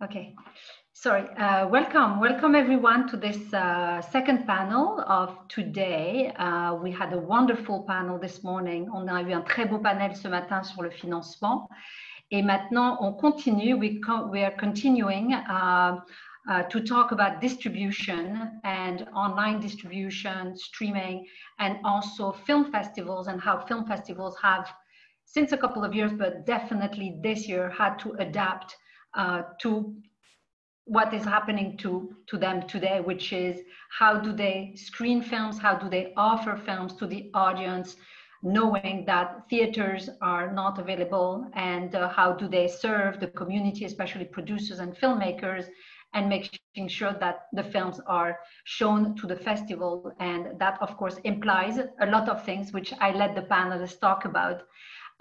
Okay, sorry. Welcome everyone to this second panel of today. We had a wonderful panel this morning. On a eu un très beau panel ce matin sur le financement. Et maintenant, on continue. We are continuing to talk about distribution and online distribution, streaming, and also film festivals and how film festivals have, since a couple of years, but definitely this year, had to adapt to what is happening to them today, which is how do they screen films, how do they offer films to the audience, knowing that theaters are not available, and how do they serve the community, especially producers and filmmakers, and making sure that the films are shown to the festival. And that, of course, implies a lot of things, which I let the panelists talk about.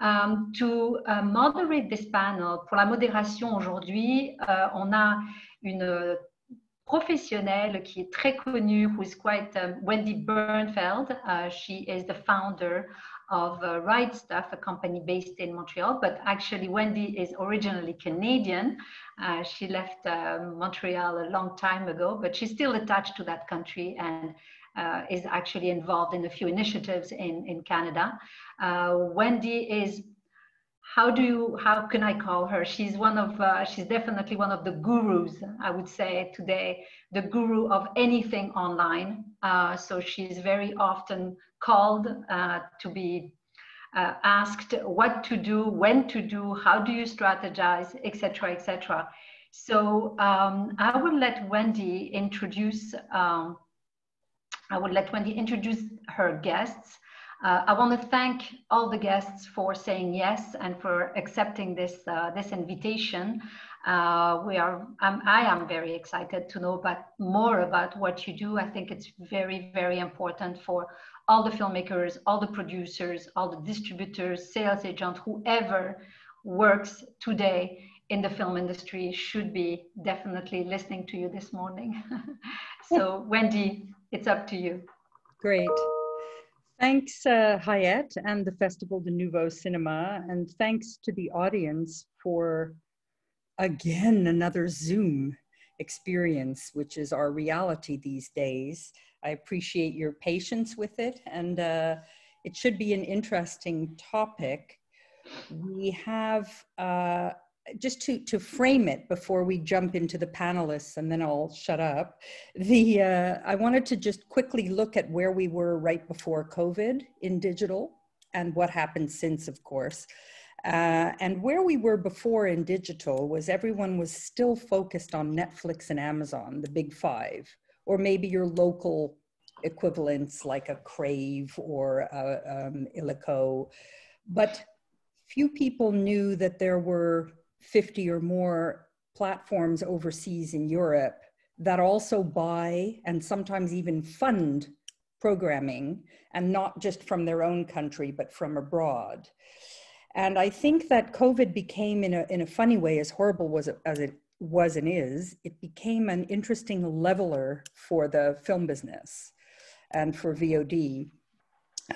To moderate this panel, pour la modération aujourd'hui, on a une professionnelle qui est très connue, who is quite Wendy Bernfeld. She is the founder of Right Stuff, a company based in Montreal, but actually Wendy is originally Canadian. She left Montreal a long time ago, but she's still attached to that country and is actually involved in a few initiatives in Canada. Wendy is, how can I call her? She's she's definitely one of the gurus, I would say today, the guru of anything online. So she's very often called to be asked what to do, when to do, how do you strategize, etc., etc. So I will let Wendy introduce her guests. I want to thank all the guests for saying yes and for accepting this invitation. I am very excited to know more about what you do. I think it's very, very important for all the filmmakers, all the producers, all the distributors, sales agents, whoever works today in the film industry should be definitely listening to you this morning. So Wendy, it's up to you. Great. Thanks, Hayat and the Festival de Nouveau Cinema, and thanks to the audience for, again, another Zoom experience, which is our reality these days. I appreciate your patience with it, and it should be an interesting topic. We have, just to frame it before we jump into the panelists, and then I'll shut up. I wanted to just quickly look at where we were right before COVID in digital and what happened since, of course. And where we were before in digital was everyone was still focused on Netflix and Amazon, the big five, or maybe your local equivalents like a Crave or Illico. But few people knew that there were 50 or more platforms overseas in Europe that also buy and sometimes even fund programming, and not just from their own country, but from abroad. And I think that COVID became, in a funny way, as horrible as it was and is, it became an interesting leveler for the film business and for VOD.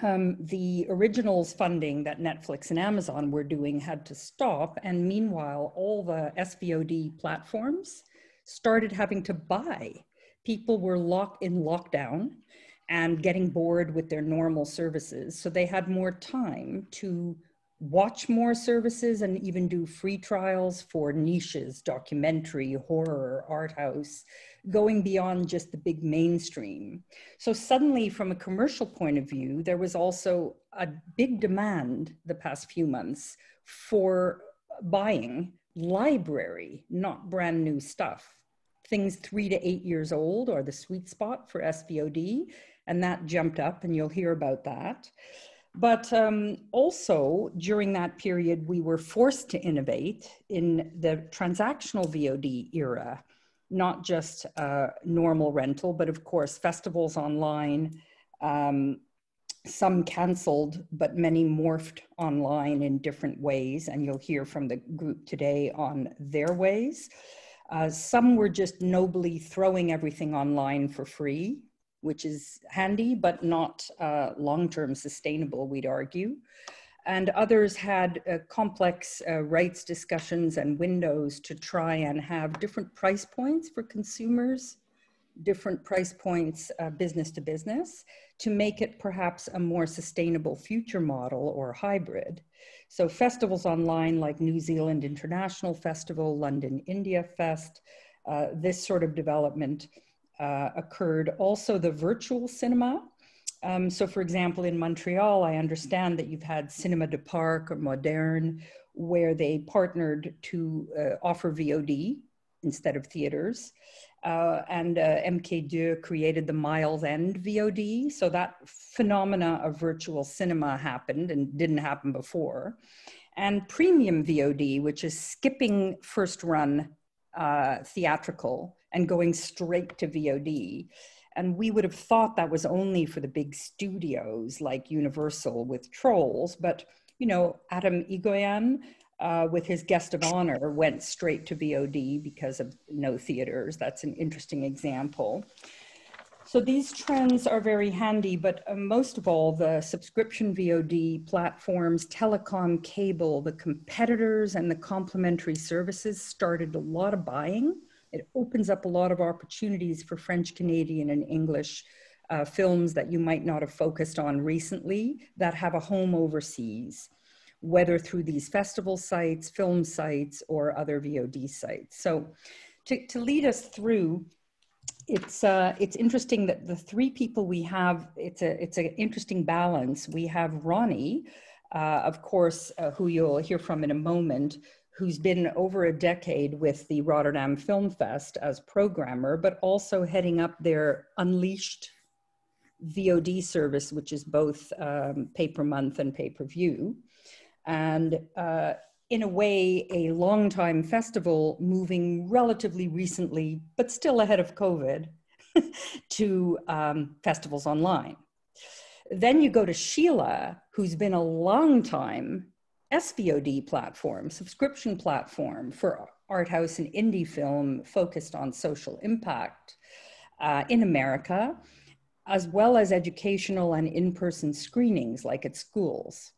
The originals funding that Netflix and Amazon were doing had to stop, and meanwhile all the SVOD platforms started having to buy. People were in lockdown and getting bored with their normal services, so they had more time to watch more services and even do free trials for niches, documentary, horror, art house, going beyond just the big mainstream. So suddenly, from a commercial point of view, there was also a big demand the past few months for buying library, not brand new stuff. Things 3 to 8 years old are the sweet spot for SVOD, and that jumped up, and you'll hear about that. But also during that period, we were forced to innovate in the transactional VOD era, not just normal rental, but of course, festivals online, some canceled, but many morphed online in different ways. And you'll hear from the group today on their ways. Some were just nobly throwing everything online for free, which is handy, but not long-term sustainable, we'd argue. And others had complex rights discussions and windows to try and have different price points for consumers, different price points business to business, to make it perhaps a more sustainable future model or hybrid. So festivals online like New Zealand International Festival, London India Fest, this sort of development occurred. Also the virtual cinema. So for example, in Montreal, I understand that you've had Cinéma de Parc or Moderne, where they partnered to offer VOD instead of theaters. And MK2 created the Miles End VOD. So that phenomena of virtual cinema happened and didn't happen before. And premium VOD, which is skipping first run theatrical and going straight to VOD. And we would have thought that was only for the big studios like Universal with Trolls, but you know, Adam Igoyan with his Guest of Honor went straight to VOD because of no theaters. That's an interesting example. So these trends are very handy, but most of all, the subscription VOD platforms, telecom, cable, the competitors and the complementary services started a lot of buying. It opens up a lot of opportunities for French, Canadian, and English films that you might not have focused on recently that have a home overseas, whether through these festival sites, film sites, or other VOD sites. So to lead us through, it's interesting that the three people we have, it's an interesting balance. We have Ronnie, of course, who you'll hear from in a moment, who's been over a decade with the Rotterdam Film Fest as programmer, but also heading up their Unleashed VOD service, which is both pay-per-month and pay-per-view. And in a way, a long-time festival moving relatively recently, but still ahead of COVID, to festivals online. Then you go to Scilla, who's been a long time SVOD platform, subscription platform for art house and indie film focused on social impact in America, as well as educational and in-person screenings like at schools.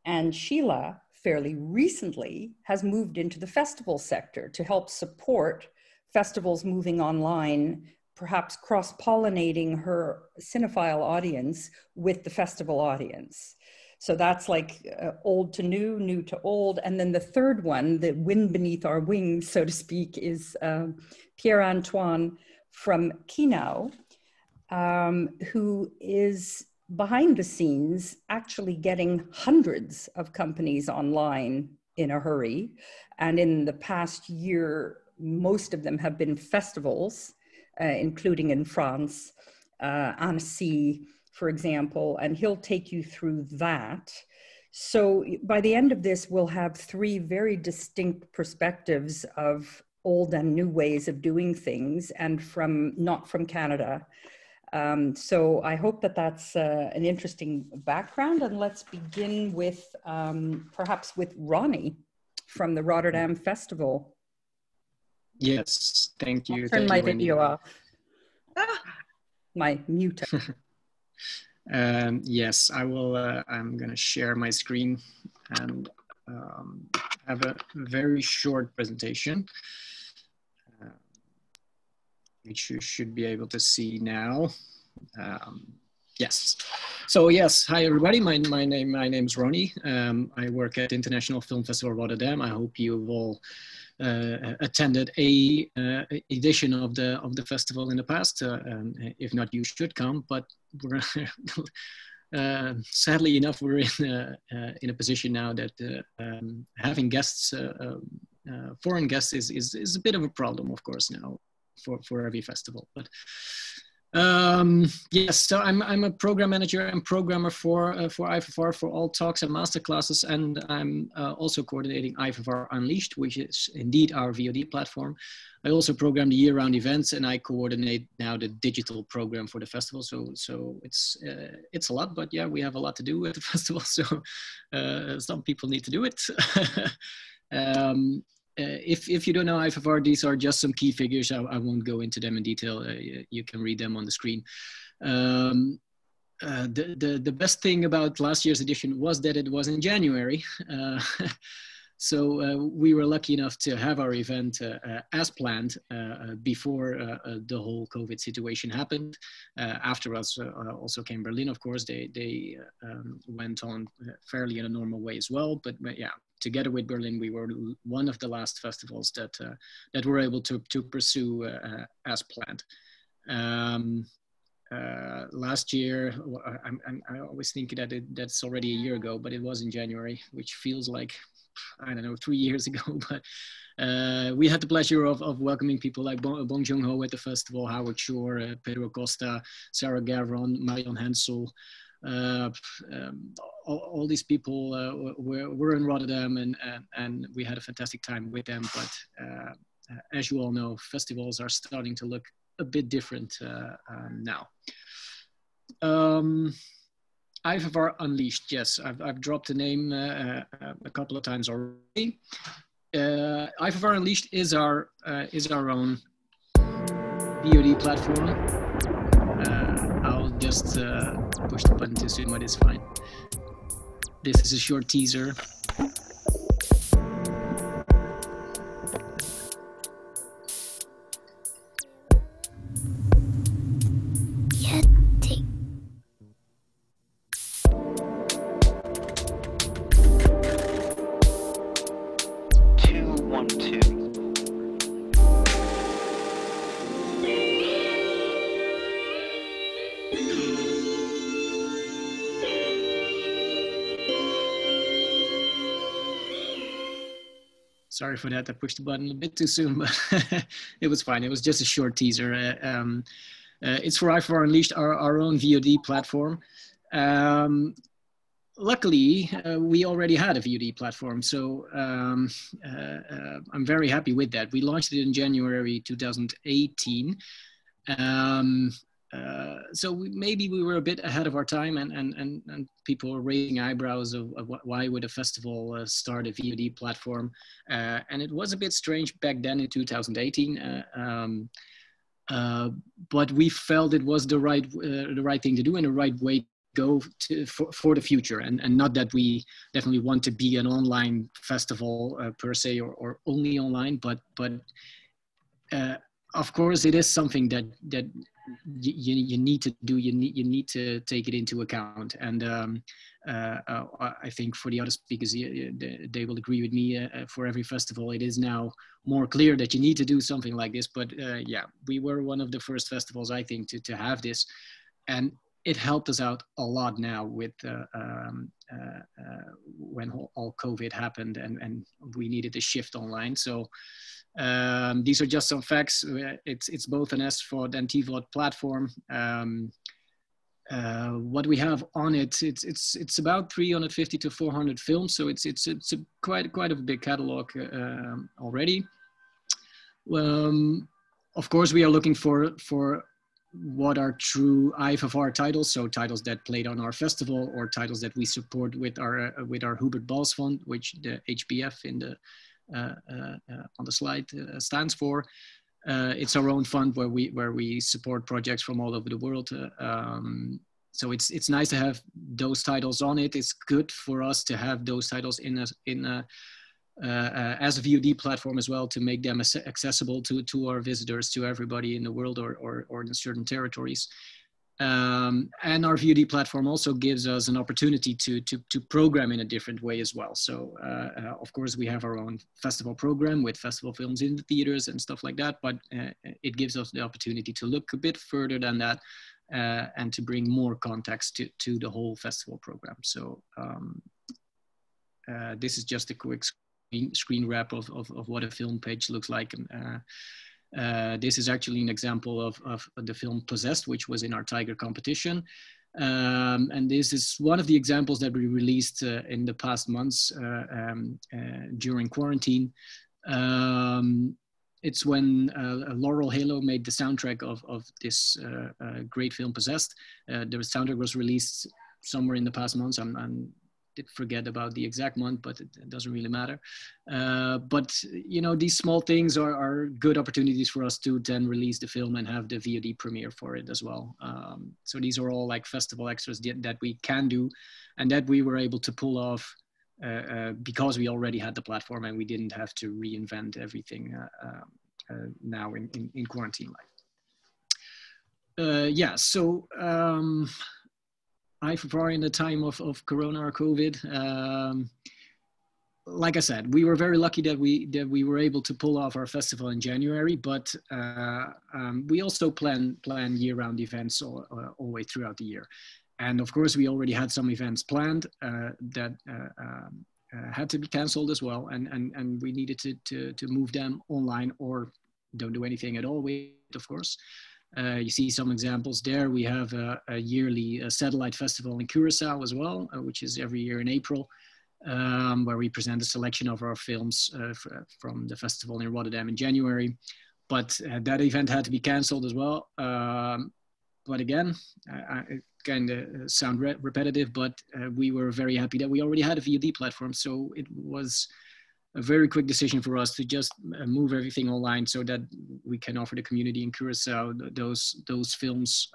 And Scilla, fairly recently, has moved into the festival sector to help support festivals moving online, perhaps cross-pollinating her cinephile audience with the festival audience. So that's like old to new, new to old. And then the third one, the wind beneath our wings, so to speak, is Pierre-Antoine from Kinau, who is behind the scenes actually getting hundreds of companies online in a hurry. And in the past year, most of them have been festivals, including in France, ainsi, for example, and he'll take you through that. So by the end of this, we'll have three very distinct perspectives of old and new ways of doing things, and not from Canada. So I hope that that's an interesting background, and let's begin with perhaps with Ronnie from the Rotterdam Festival. Yes, thank you. I'll turn my video off. My mute. Yes, I will. I'm going to share my screen and have a very short presentation, which you should be able to see now. Yes. So yes, hi everybody. My name is Ronnie. I work at International Film Festival Rotterdam. I hope you've all attended a edition of the festival in the past. If not, you should come. But we're sadly enough, we're in a position now that having guests, foreign guests, is a bit of a problem, of course, now for every festival. But yes, so I'm a program manager and programmer for IFFR for all talks and masterclasses, and I'm also coordinating IFFR Unleashed, which is indeed our VOD platform. I also program the year-round events, and I coordinate now the digital program for the festival. So it's a lot, but yeah, we have a lot to do at the festival. So some people need to do it. If you don't know IFFR, these are just some key figures. I won't go into them in detail. You can read them on the screen. the best thing about last year's edition was that it was in January. So we were lucky enough to have our event as planned before the whole COVID situation happened. After us also came Berlin, of course. They went on fairly in a normal way as well. But yeah, together with Berlin, we were one of the last festivals that were able to pursue as planned. Last year, I always think that that's already a year ago, but it was in January, which feels like, I don't know, 3 years ago. But we had the pleasure of welcoming people like Bong Joon-ho at the festival, Howard Shore, Pedro Costa, Sarah Gavron, Marion Hensel. All these people were in Rotterdam, and we had a fantastic time with them. But as you all know, festivals are starting to look a bit different now. IFFR Unleashed, yes, I've dropped the name a couple of times already. IFFR Unleashed is our own VOD platform. I'll just push the button too soon, but it's fine. This is a short teaser. Sorry for that, I pushed the button a bit too soon, but it was fine. It was just a short teaser. It's for IFFR Unleashed, our own VOD platform. Luckily, we already had a VOD platform, so I'm very happy with that. We launched it in January 2018. So maybe we were a bit ahead of our time, and people were raising eyebrows of why would a festival start a VOD platform, and it was a bit strange back then in 2018. But we felt it was the right thing to do and the right way to go for the future, and not that we definitely want to be an online festival per se, or only online, but of course it is something that you need to do. You need to take it into account, and I think for the other speakers, they will agree with me. For every festival, it is now more clear that you need to do something like this. But yeah, we were one of the first festivals, I think, to have this, and it helped us out a lot now with when all COVID happened and we needed to shift online. So. These are just some facts. It's both an SVOD and TVOD platform. What we have on it, it's about 350 to 400 films, so it's a quite a big catalog already. Of course, we are looking for what are true IFFR titles, so titles that played on our festival or titles that we support with our Hubert Bals Fund, which the HBF in the on the slide stands for. It's our own fund where we support projects from all over the world. So it's nice to have those titles on it. It's good for us to have those titles as a VOD platform as well, to make them accessible to our visitors, to everybody in the world or in certain territories. And our VOD platform also gives us an opportunity to program in a different way as well. So of course we have our own festival program with festival films in the theaters and stuff like that, but it gives us the opportunity to look a bit further than that and to bring more context to the whole festival program. So this is just a quick screen wrap of what a film page looks like. This is actually an example of the film Possessed, which was in our Tiger competition. And this is one of the examples that we released in the past months during quarantine. It's when Laurel Halo made the soundtrack of this great film Possessed. The soundtrack was released somewhere in the past months. I'm did forget about the exact month, but it doesn't really matter. But you know, these small things are good opportunities for us to then release the film and have the VOD premiere for it as well. So these are all like festival extras that we can do, and that we were able to pull off because we already had the platform and we didn't have to reinvent everything now in quarantine life. Yeah, so IFFR in the time of Corona or COVID, like I said, we were very lucky that we were able to pull off our festival in January, but we also plan year-round events all the way throughout the year. And of course, we already had some events planned that had to be canceled as well, and we needed to move them online or don't do anything at all with, of course. You see some examples there. We have a yearly satellite festival in Curacao as well, which is every year in April, where we present a selection of our films from the festival in Rotterdam in January. But that event had to be canceled as well. But again, it kind of sound repetitive, but we were very happy that we already had a VOD platform. So it was a very quick decision for us to just move everything online so that we can offer the community in Curacao those films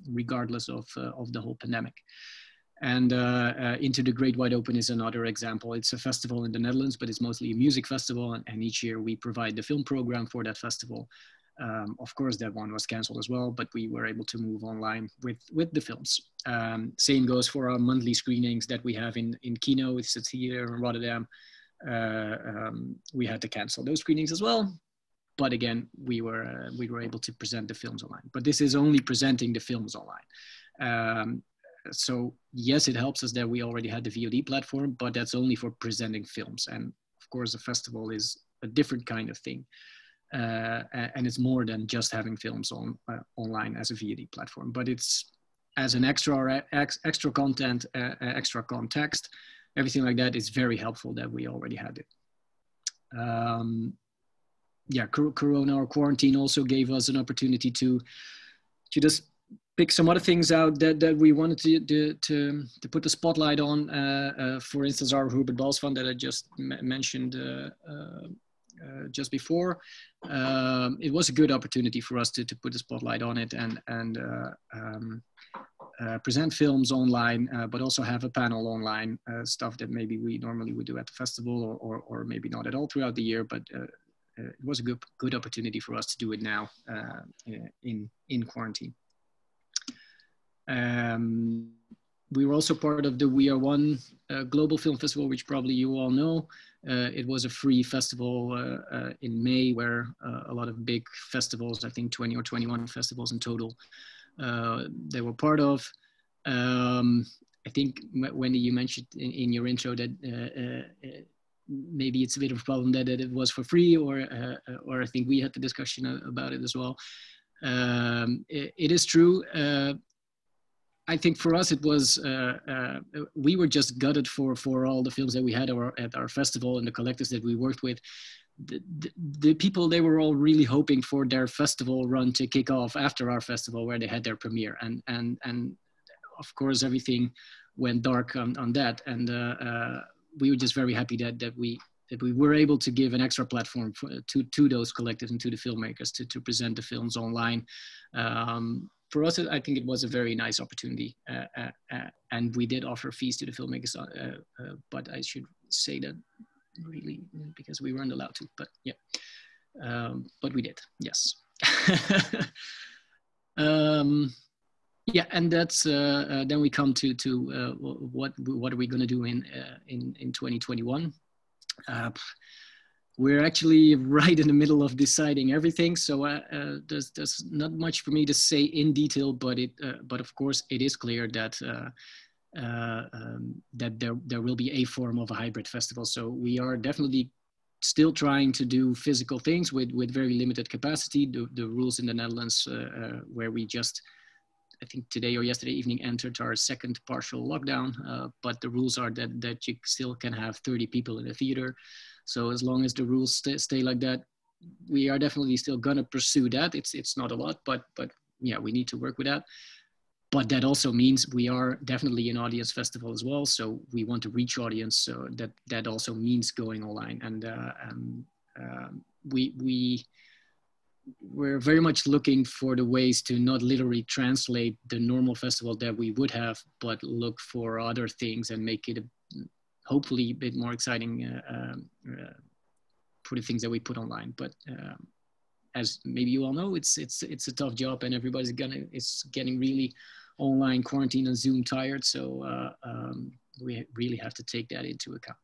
regardless of the whole pandemic. And Into the Great Wide Open is another example. It's a festival in the Netherlands, but it's mostly a music festival. And each year we provide the film program for that festival. Of course, that one was canceled as well, but we were able to move online with the films. Same goes for our monthly screenings that we have in Kino. It's a theater in Rotterdam. We had to cancel those screenings as well, but again, we were able to present the films online. But this is only presenting the films online. So yes, it helps us that we already had the VOD platform, but that's only for presenting films. And of course, a festival is a different kind of thing, and it's more than just having films online as a VOD platform. But it's as an extra content, extra context. Everything like that is very helpful that we already had it. Yeah, Corona or quarantine also gave us an opportunity to just pick some other things out that we wanted to put the spotlight on. For instance, our Hubert Bals Fund that I just mentioned just before. It was a good opportunity for us to put the spotlight on it and present films online, but also have a panel online, stuff that maybe we normally would do at the festival or maybe not at all throughout the year, but it was a good opportunity for us to do it now in quarantine. We were also part of the We Are One Global Film Festival, which probably you all know. It was a free festival in May where a lot of big festivals, I think 20 or 21 festivals in total, they were part of. I think, Wendy, you mentioned in your intro that maybe it's a bit of a problem that it was for free, or I think we had the discussion about it as well. It is true. I think for us it was, we were just gutted for all the films that we had at our festival and the collectors that we worked with. The people, they were all really hoping for their festival run to kick off after our festival where they had their premiere, and of course everything went dark on that, and we were just very happy that we were able to give an extra platform to those collectors and to the filmmakers to present the films online. For us, I think it was a very nice opportunity, and we did offer fees to the filmmakers, but I should say that really because we weren't allowed to, but yeah, but we did, yes. Yeah, and that's then we come to what are we going to do in 2021? We're actually right in the middle of deciding everything, so there's not much for me to say in detail, but of course it is clear that that there will be a form of a hybrid festival. So we are definitely still trying to do physical things with very limited capacity. The rules in the Netherlands, where we just, I think today or yesterday evening, entered our second partial lockdown, but the rules are that you still can have 30 people in a theater. So as long as the rules stay like that, we are definitely still gonna pursue that. It's not a lot, but yeah, we need to work with that. but that also means we are definitely an audience festival as well. So we want to reach audience. So that also means going online. And we're very much looking for the ways to not literally translate the normal festival that we would have, but look for other things and make it hopefully a bit more exciting for the things that we put online. But as maybe you all know, it's a tough job, and everybody's it's getting really online, quarantine, and Zoom tired. So we really have to take that into account.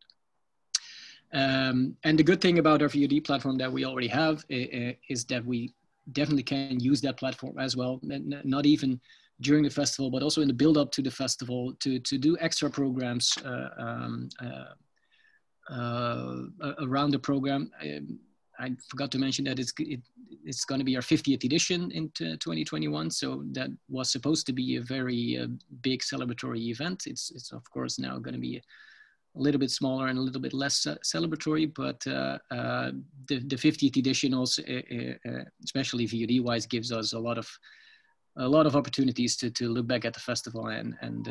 And the good thing about our VOD platform that we already have is that we definitely can use that platform as well, not even during the festival, but also in the build up to the festival to do extra programs around the program. I forgot to mention that it's going to be our 50th edition in 2021. So that was supposed to be a very big celebratory event. It's of course now going to be a little bit smaller and a little bit less celebratory, but the 50th edition also, especially VOD wise, gives us a lot of opportunities to look back at the festival and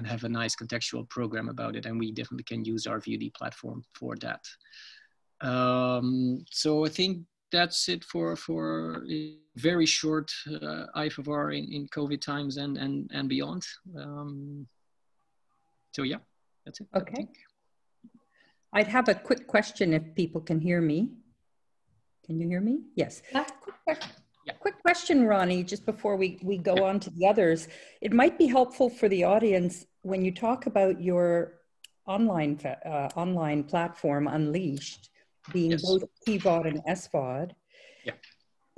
have a nice contextual program about it. And we definitely can use our VOD platform for that. So I think that's it for a very short IFFR in COVID times and beyond. So yeah, that's it. Okay. I'd have a quick question if people can hear me. Can you hear me? Yes. Yeah. Quick question, Ronnie, just before we go on to the others. It might be helpful for the audience when you talk about your online platform, Unleashed, being Yes. both TVOD and SVOD, yeah.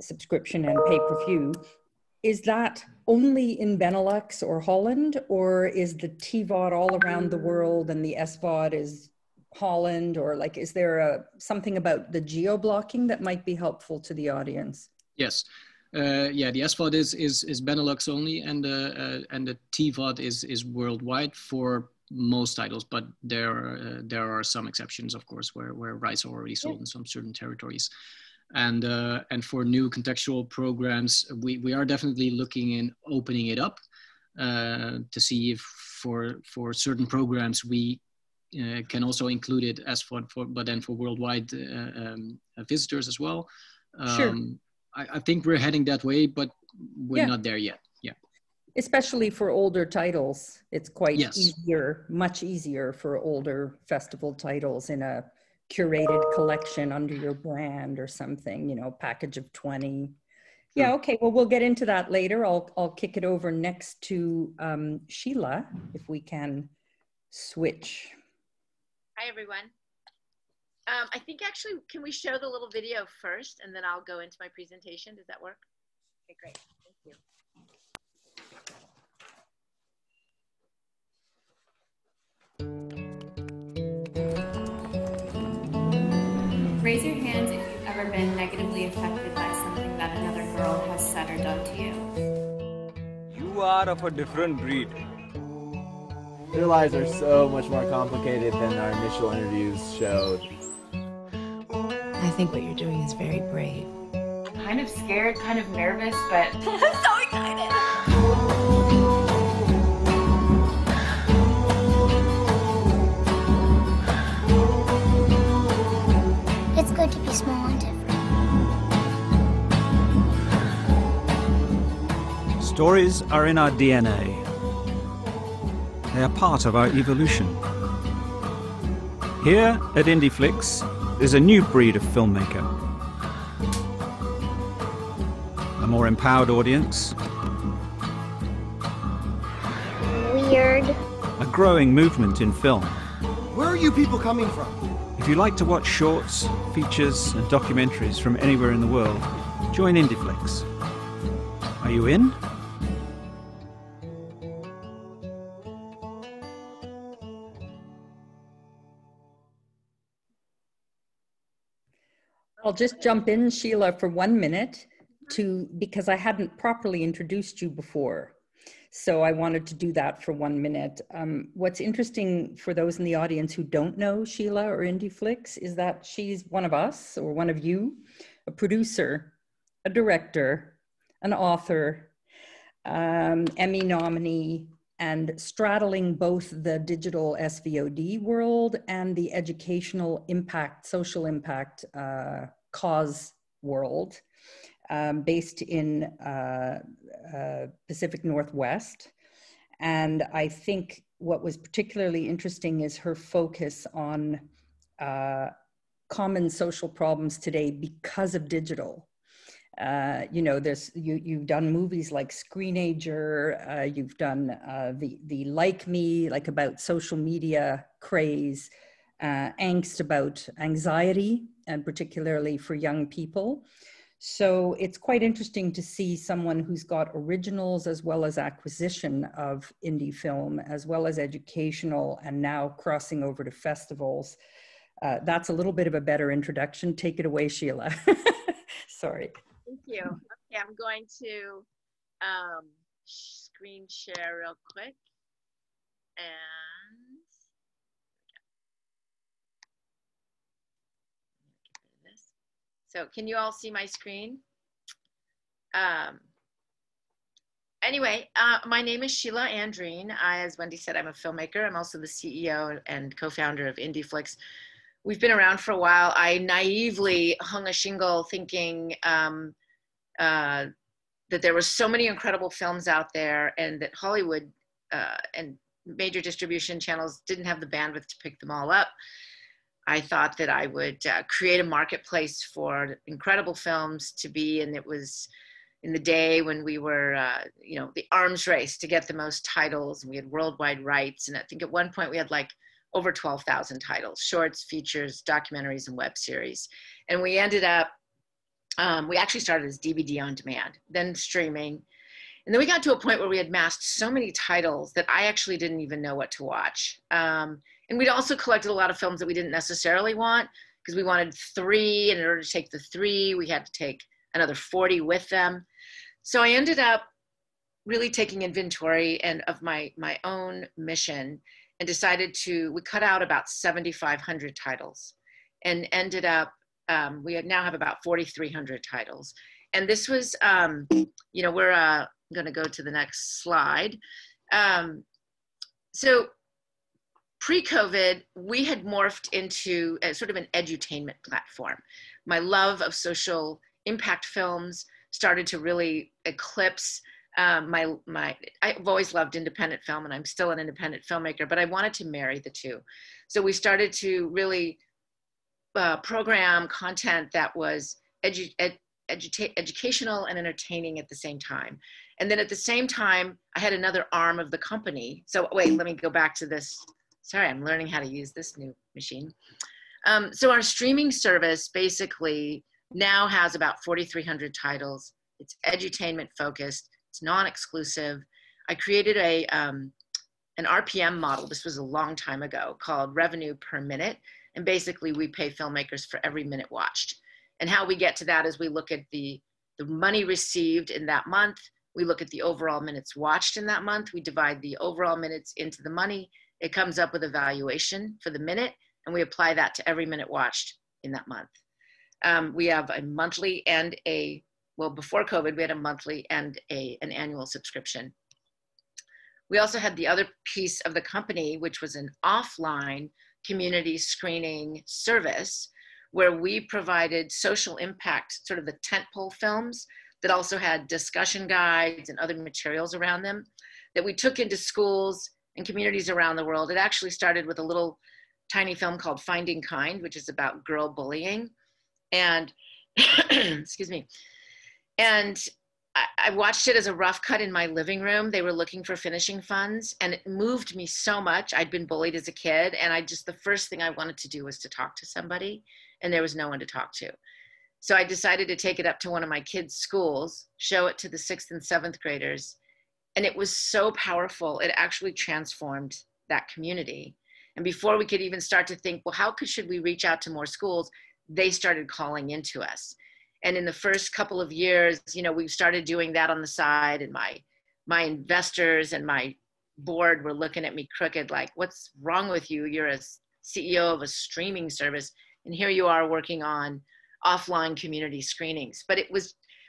subscription and pay-per-view. Is that only in Benelux or Holland, or is the TVOD all around the world and the SVOD is Holland, or like, is there something about the geo-blocking that might be helpful to the audience? Yes, yeah, the SVOD is Benelux only, and the TVOD is worldwide for most titles, but there are some exceptions, of course, where rights are already sold in some certain territories. And for new contextual programs, we are definitely looking in opening it up to see if for certain programs we can also include it as but then for worldwide visitors as well. Sure. I think we're heading that way, but we're not there yet. Yeah. Especially for older titles, it's quite easier, much easier for older festival titles in a curated collection under your brand or something, you know, package of 20. Yeah, okay, well, we'll get into that later. I'll kick it over next to Scilla, if we can switch. Hi, everyone. I think actually, can we show the little video first and then I'll go into my presentation? Does that work? Okay, great. Thank you. Raise your hands if you've ever been negatively affected by something that another girl has said or done to you. You are of a different breed. Their lives are so much more complicated than our initial interviews showed. I think what you're doing is very brave. Kind of scared, kind of nervous, but I'm so excited. It's good to be small and different. Stories are in our DNA. They are part of our evolution. Here at IndieFlix, there's a new breed of filmmaker. A more empowered audience. Weird. A growing movement in film. Where are you people coming from? If you like to watch shorts, features, and documentaries from anywhere in the world, join IndieFlix. Are you in? I'll just jump in, Scilla, for 1 minute because I hadn't properly introduced you before. So I wanted to do that for 1 minute. What's interesting for those in the audience who don't know Scilla or IndieFlix is that she's one of us, or one of you, a producer, a director, an author, Emmy nominee, and straddling both the digital SVOD world and the educational impact, social impact cause world, based in Pacific Northwest. And I think what was particularly interesting is her focus on common social problems today because of digital. You know, you've done movies like Screenager, you've done the Like Me, like about social media craze, angst about anxiety, and particularly for young people. So it's quite interesting to see someone who's got originals as well as acquisition of indie film, as well as educational, and now crossing over to festivals. That's a little bit of a better introduction. Take it away, Scilla. Sorry. Thank you. Okay, I'm going to screen share real quick. And so can you all see my screen? Anyway, my name is Scilla Andreen. As Wendy said, I'm a filmmaker. I'm also the CEO and co-founder of IndieFlix. We've been around for a while. I naively hung a shingle thinking that there were so many incredible films out there, and that Hollywood and major distribution channels didn't have the bandwidth to pick them all up. I thought that I would create a marketplace for incredible films to be, and it was in the day when we were, you know, the arms race to get the most titles, and we had worldwide rights. And I think at one point we had like over 12,000 titles, shorts, features, documentaries, and web series. And we ended up, we actually started as DVD on demand, then streaming. And then we got to a point where we had massed so many titles that I actually didn't even know what to watch. And we'd also collected a lot of films that we didn't necessarily want, because we wanted 3, and in order to take the 3, we had to take another 40 with them. So I ended up really taking inventory of my own mission, and decided we cut out about 7,500 titles, and ended up, we now have about 4,300 titles. And this was, you know, we're going to go to the next slide. So pre-COVID, we had morphed into a sort of an edutainment platform. My love of social impact films started to really eclipse I've always loved independent film, and I'm still an independent filmmaker, but I wanted to marry the two. So we started to really program content that was educational and entertaining at the same time. And then at the same time, I had another arm of the company. So wait, let me go back to this. Sorry, I'm learning how to use this new machine. So our streaming service basically now has about 4,300 titles. It's edutainment focused. It's non-exclusive. I created an RPM model. This was a long time ago, called revenue per minute. And basically we pay filmmakers for every minute watched. And how we get to that is we look at the money received in that month. We look at the overall minutes watched in that month. We divide the overall minutes into the money. It comes up with a valuation for the minute, and we apply that to every minute watched in that month. We have a monthly and well, before COVID, we had a monthly and an annual subscription. We also had the other piece of the company, which was an offline community screening service, where we provided social impact, sort of the tentpole films that also had discussion guides and other materials around them that we took into schools and communities around the world. It actually started with a little tiny film called Finding Kind, which is about girl bullying. And, excuse me, and I watched it as a rough cut in my living room. They were looking for finishing funds, and it moved me so much. I'd been bullied as a kid, and the first thing I wanted to do was to talk to somebody, and there was no one to talk to. So I decided to take it up to one of my kids' schools, show it to the 6th and 7th graders, and it was so powerful. It actually transformed that community. And before we could even start to think, well, how should we reach out to more schools, they started calling into us. And in the first couple of years, you know, we started doing that on the side, and my investors and my board were looking at me crooked, like, what's wrong with you? You're a CEO of a streaming service, and here you are working on offline community screenings. But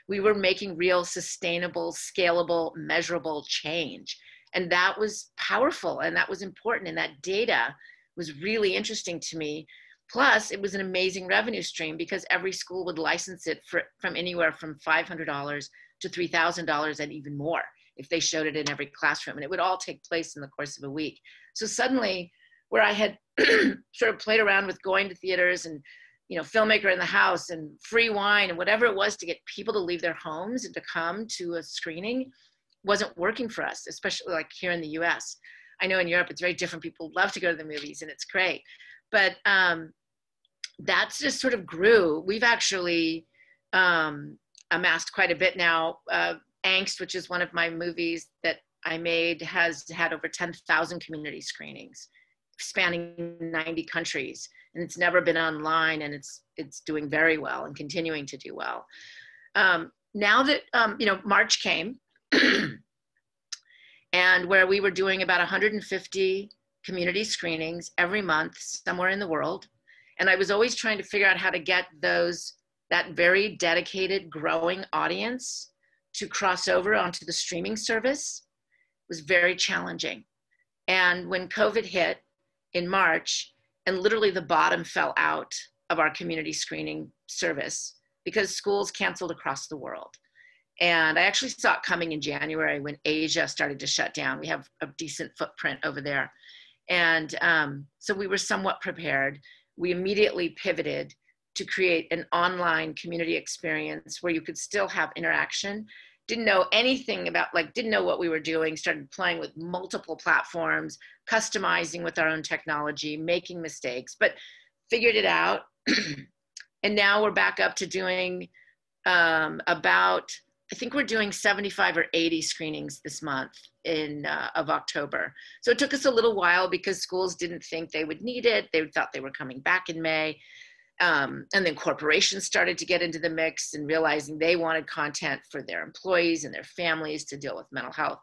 We were making real sustainable, scalable, measurable change. And that was powerful and that was important. And that data was really interesting to me. Plus, it was an amazing revenue stream because every school would license it from anywhere from $500 to $3,000 and even more if they showed it in every classroom. And it would all take place in the course of a week. So suddenly, where I had sort of played around with going to theaters and, you know, filmmaker in the house and free wine and whatever it was to get people to leave their homes and to come to a screening wasn't working for us, especially like here in the US. I know in Europe it's very different. People love to go to the movies and it's great. But that's just sort of grew. We've actually amassed quite a bit now. Angst, which is one of my movies that I made, has had over 10,000 community screenings spanning 90 countries. And it's never been online, and it's doing very well and continuing to do well. Now that, you know, March came, and where we were doing about 150 community screenings every month somewhere in the world. And I was always trying to figure out how to get that very dedicated, growing audience to cross over onto the streaming service. It was very challenging. And when COVID hit in March, and literally the bottom fell out of our community screening service because schools canceled across the world. And I actually saw it coming in January when Asia started to shut down. We have a decent footprint over there. And so we were somewhat prepared. We immediately pivoted to create an online community experience where you could still have interaction. Didn't know anything about, didn't know what we were doing, started playing with multiple platforms, customizing with our own technology, making mistakes, but figured it out. And now we're back up to doing I think we're doing 75 or 80 screenings this month of October. So it took us a little while because schools didn't think they would need it. They thought they were coming back in May. And then corporations started to get into the mix and realizing they wanted content for their employees and their families to deal with mental health.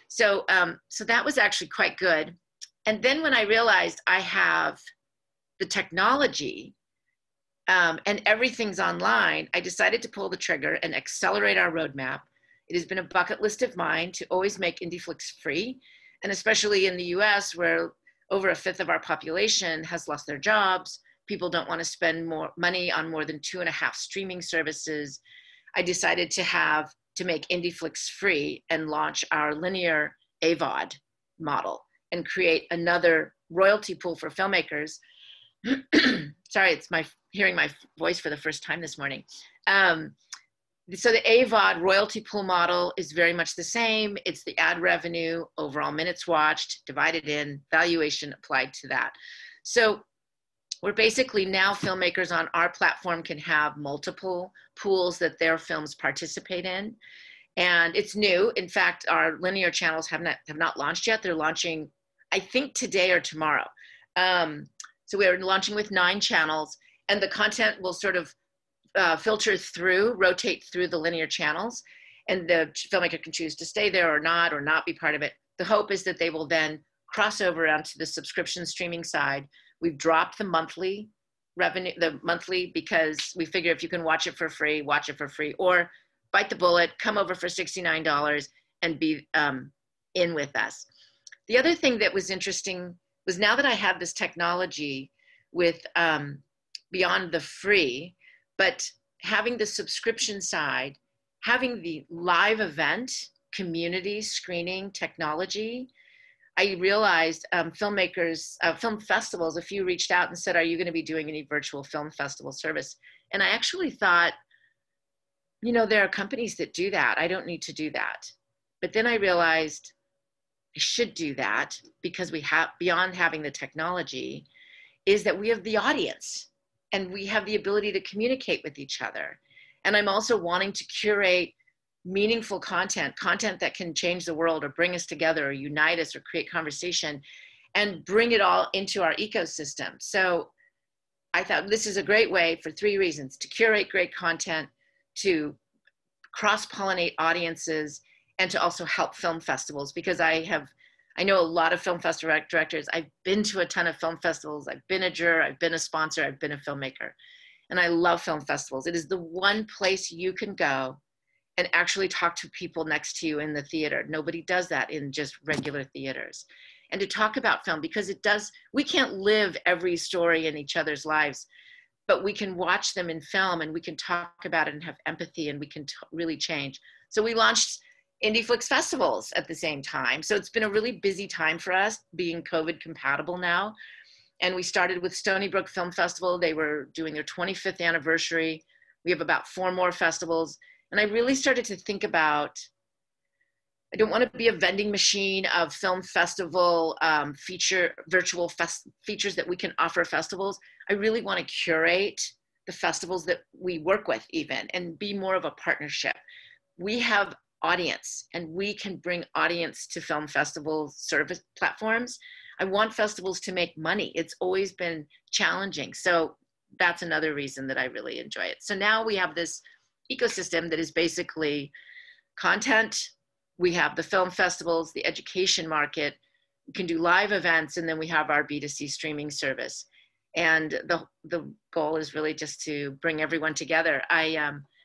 So, so that was actually quite good. And then when I realized I have the technology and everything's online, I decided to pull the trigger and accelerate our roadmap. It has been a bucket list of mine to always make IndieFlix free. And especially in the US, where over 1/5 of our population has lost their jobs, people don't want to spend more money on more than 2.5 streaming services. I decided to make IndieFlix free and launch our linear AVOD model and create another royalty pool for filmmakers. Sorry, it's hearing my voice for the first time this morning. So the AVOD royalty pool model is very much the same. It's the ad revenue, overall minutes watched, divided in, valuation applied to that. So we're basically now filmmakers on our platform can have multiple pools that their films participate in. And it's new. In fact, our linear channels have not launched yet. They're launching, I think, today or tomorrow. So we're launching with 9 channels, and the content will sort of rotate through the linear channels, and the filmmaker can choose to stay there or not be part of it. The hope is that they will then cross over onto the subscription streaming side. We've dropped the monthly revenue, because we figure if you can watch it for free, or bite the bullet, come over for $69 and be in with us. The other thing that was interesting was now that I have this technology with beyond the free, but having the subscription side, having the live event community screening technology, I realized filmmakers, film festivals, a few reached out and said, are you going to be doing any virtual film festival service? And I actually thought, you know, there are companies that do that. I don't need to do that. But then I realized I should do that because we have, beyond having the technology, is that we have the audience and we have the ability to communicate with each other. And I'm also wanting to curate meaningful content that can change the world or bring us together or unite us or create conversation and bring it all into our ecosystem. So I thought this is a great way for 3 reasons: to curate great content, to cross-pollinate audiences, and to also help film festivals, because I know a lot of film festival directors. I've been to a ton of film festivals. I've been a juror, I've been a sponsor, I've been a filmmaker, and I love film festivals. It is the one place you can go and actually talk to people next to you in the theater. Nobody does that in just regular theaters. And to talk about film, because we can't live every story in each other's lives, but we can watch them in film and we can talk about it and have empathy and we can really change. So we launched IndieFlix festivals at the same time. So it's been a really busy time for us, being COVID compatible now. And we started with Stony Brook Film Festival. They were doing their 25th anniversary. We have about 4 more festivals. And I really started to think about, I don't want to be a vending machine of film festival virtual features that we can offer festivals. I really want to curate the festivals that we work with even and be more of a partnership. We have audience and we can bring audience to film festival service platforms. I want festivals to make money. It's always been challenging. So that's another reason that I really enjoy it. So now we have this ecosystem that is basically content. We have the film festivals, the education market, we can do live events, and then we have our B2C streaming service. And the goal is really just to bring everyone together.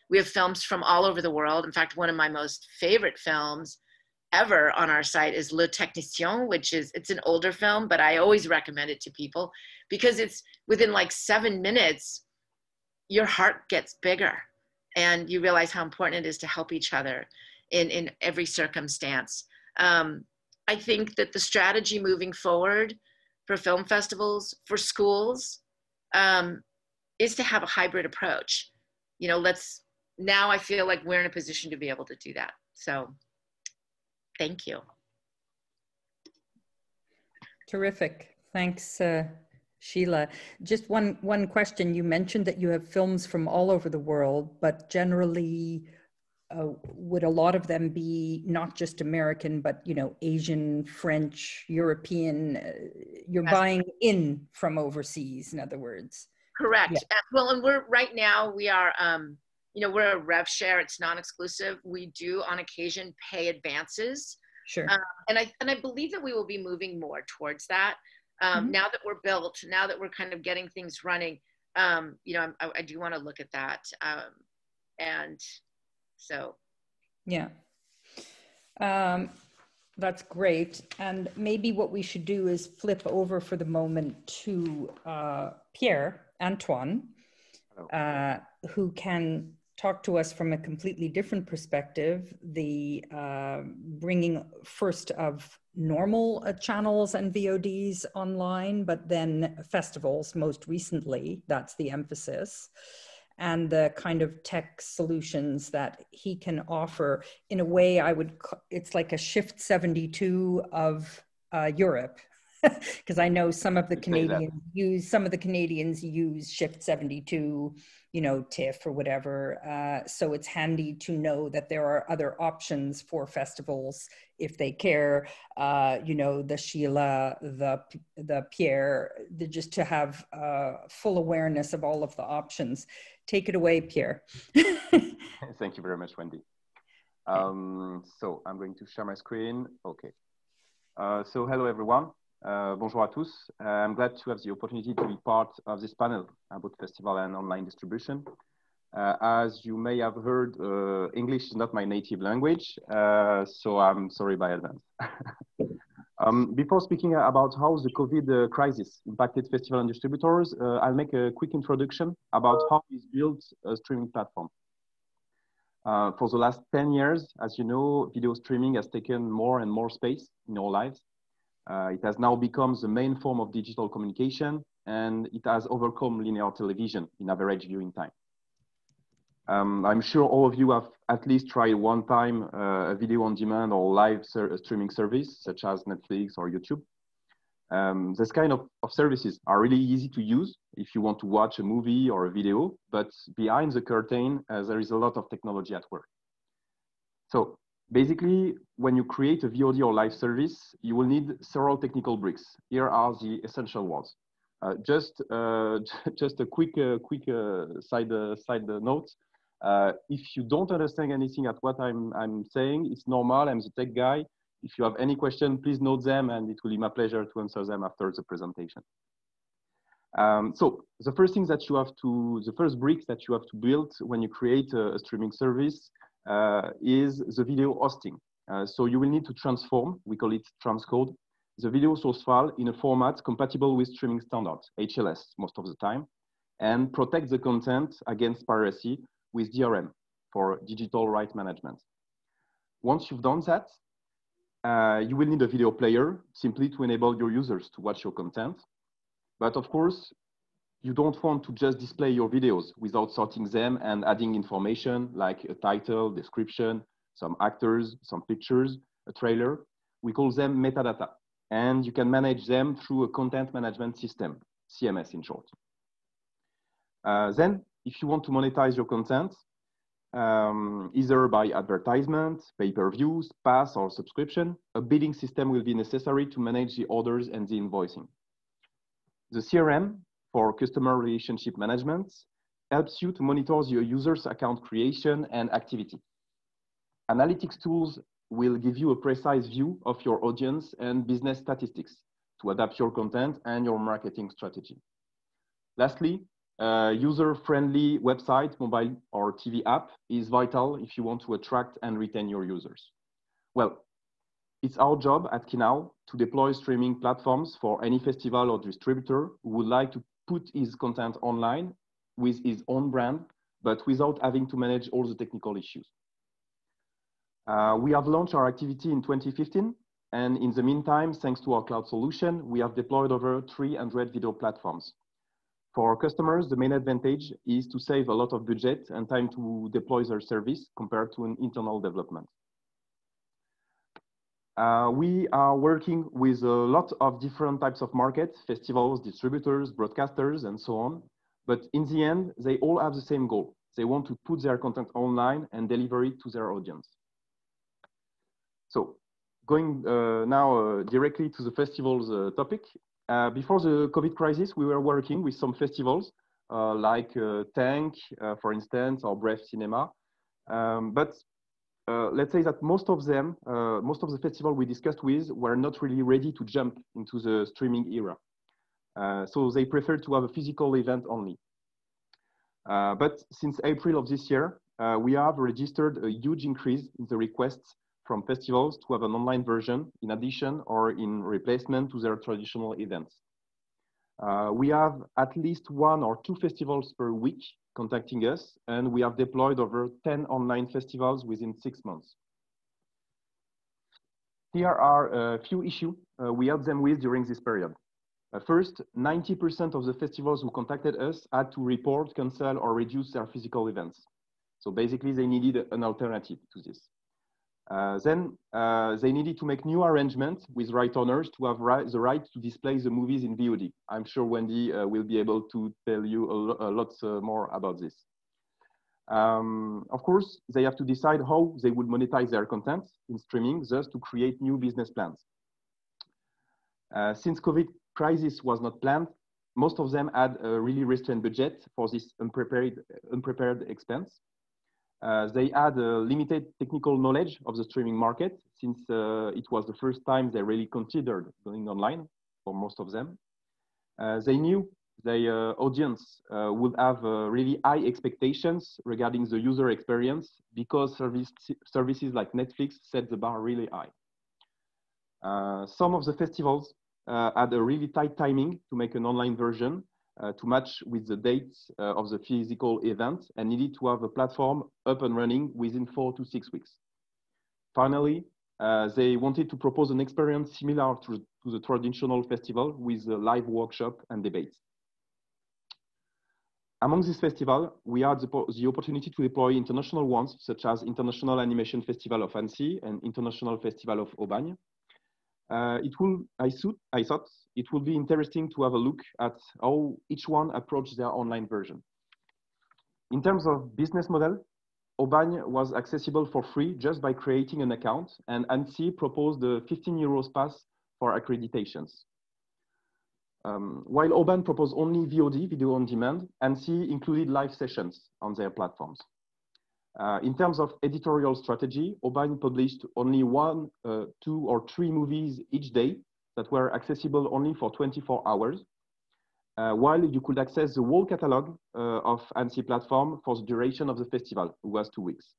We have films from all over the world. In fact, one of my most favorite films ever on our site is Le Technicien, it's an older film, but I always recommend it to people because it's within like 7 minutes, your heart gets bigger and you realize how important it is to help each other in every circumstance. I think that the strategy moving forward for film festivals, for schools, is to have a hybrid approach. You know, now I feel like we're in a position to be able to do that. So thank you. Terrific. Thanks, Scilla. Just one question. You mentioned that you have films from all over the world, but generally, would a lot of them be not just American, but, you know, Asian, French, European? You're buying in from overseas, in other words. Correct. Yeah. Well, and right now we are, you know, we're a rev share. It's non-exclusive. We do on occasion pay advances. Sure. And I believe that we will be moving more towards that. Now that we're built, now that we're kind of getting things running, you know, I do want to look at that. And so. Yeah. That's great. And maybe what we should do is flip over for the moment to Pierre-Antoine, who can talk to us from a completely different perspective, the bringing first of normal channels and VODs online, but then festivals most recently, that's the emphasis, and the kind of tech solutions that he can offer. In a way, it's like a Shift 72 of Europe, because I know some of the Canadians use Shift 72, you know, TIFF or whatever. So it's handy to know that there are other options for festivals if they care. You know, the Scilla, the Pierre, just to have full awareness of all of the options. Take it away, Pierre. Thank you very much, Wendy. So I'm going to share my screen. Okay. So hello, everyone. Bonjour à tous. I'm glad to have the opportunity to be part of this panel about festival and online distribution. As you may have heard, English is not my native language, so I'm sorry by advance. Before speaking about how the COVID crisis impacted festival and distributors, I'll make a quick introduction about how we built a streaming platform. For the last 10 years, as you know, video streaming has taken more and more space in our lives. It has now become the main form of digital communication, and it has overcome linear television in average viewing time. I'm sure all of you have at least tried one time a video on demand or live streaming service, such as Netflix or YouTube. This kind of services are really easy to use if you want to watch a movie or a video, but behind the curtain, there is a lot of technology at work. So basically, when you create a VOD or live service, you will need several technical bricks. Here are the essential ones. Just a quick side note. If you don't understand anything at what I'm saying, it's normal. I'm the tech guy. If you have any question, please note them, and it will be my pleasure to answer them after the presentation. So the first bricks that you have to build when you create a streaming service is the video hosting. So you will need to transform, we call it transcode, the video source file in a format compatible with streaming standards, HLS most of the time, and protect the content against piracy with DRM for digital right management. Once you've done that, you will need a video player simply to enable your users to watch your content. But of course, you don't want to just display your videos without sorting them and adding information like a title, description, some actors, some pictures, a trailer. We call them metadata. And you can manage them through a content management system, CMS in short. Then, if you want to monetize your content, either by advertisement, pay-per-views, pass, or subscription, a bidding system will be necessary to manage the orders and the invoicing. The CRM, for customer relationship management, helps you to monitor your user's account creation and activity. Analytics tools will give you a precise view of your audience and business statistics to adapt your content and your marketing strategy. Lastly, user-friendly website, mobile or TV app is vital if you want to attract and retain your users. Well, it's our job at Kinao to deploy streaming platforms for any festival or distributor who would like to put his content online with his own brand, but without having to manage all the technical issues. We have launched our activity in 2015, and in the meantime, thanks to our cloud solution, we have deployed over 300 video platforms. For our customers, the main advantage is to save a lot of budget and time to deploy their service compared to an internal development. We are working with a lot of different types of markets, festivals, distributors, broadcasters, and so on. But in the end, they all have the same goal. They want to put their content online and deliver it to their audience. So going now directly to the festival's topic. Before the COVID crisis, we were working with some festivals like Tank, for instance, or Bref Cinema. But let's say that most of the festivals we discussed with were not really ready to jump into the streaming era. So they preferred to have a physical event only. But since April of this year, we have registered a huge increase in the requests from festivals to have an online version in addition or in replacement to their traditional events. We have at least 1 or 2 festivals per week contacting us, and we have deployed over 10 online festivals within 6 months. Here are a few issues we helped them with during this period. First, 90% of the festivals who contacted us had to report, cancel, or reduce their physical events. So basically, they needed an alternative to this. Then they needed to make new arrangements with right owners to have the right to display the movies in VOD. I'm sure Wendy will be able to tell you a lot more about this. Of course, they have to decide how they would monetize their content in streaming, thus to create new business plans. Since COVID crisis was not planned, most of them had a really restrained budget for this unprepared expense. They had a limited technical knowledge of the streaming market since it was the first time they really considered going online for most of them. They knew their audience would have really high expectations regarding the user experience because services like Netflix set the bar really high. Some of the festivals had a really tight timing to make an online version to match with the dates of the physical event and needed to have a platform up and running within 4 to 6 weeks. Finally, they wanted to propose an experience similar to the traditional festival with a live workshop and debates. Among these festivals, we had the opportunity to deploy international ones, such as International Animation Festival of Ainsi and International Festival of Aubagne. I thought it would be interesting to have a look at how each one approached their online version. In terms of business model, Aubagne was accessible for free just by creating an account, and Ainsi proposed the 15 euros pass for accreditations. While Aubagne proposed only VOD, video on demand, Ainsi included live sessions on their platforms. In terms of editorial strategy, Aubagne published only 1, 2, or 3 movies each day that were accessible only for 24 hours, while you could access the whole catalog of Ainsi platform for the duration of the festival, which was 2 weeks.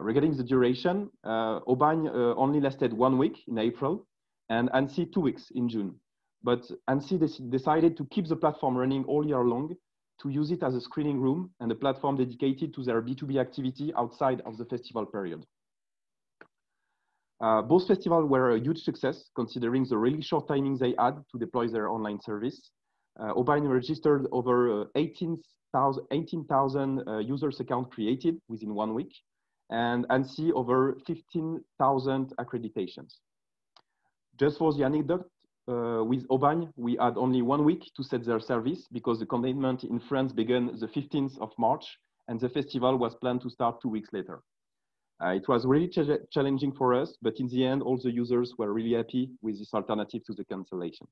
Regarding the duration, Aubagne only lasted 1 week in April and Ainsi 2 weeks in June. But Ainsi decided to keep the platform running all year long, to use it as a screening room and a platform dedicated to their B2B activity outside of the festival period. Both festivals were a huge success, considering the really short timing they had to deploy their online service. Aubagne registered over 18,000 users account created within 1 week, and Ainsi over 15,000 accreditations. Just for the anecdote, with Aubagne, we had only 1 week to set their service because the containment in France began the 15th of March, and the festival was planned to start 2 weeks later. It was really challenging for us, but in the end, all the users were really happy with this alternative to the cancellation.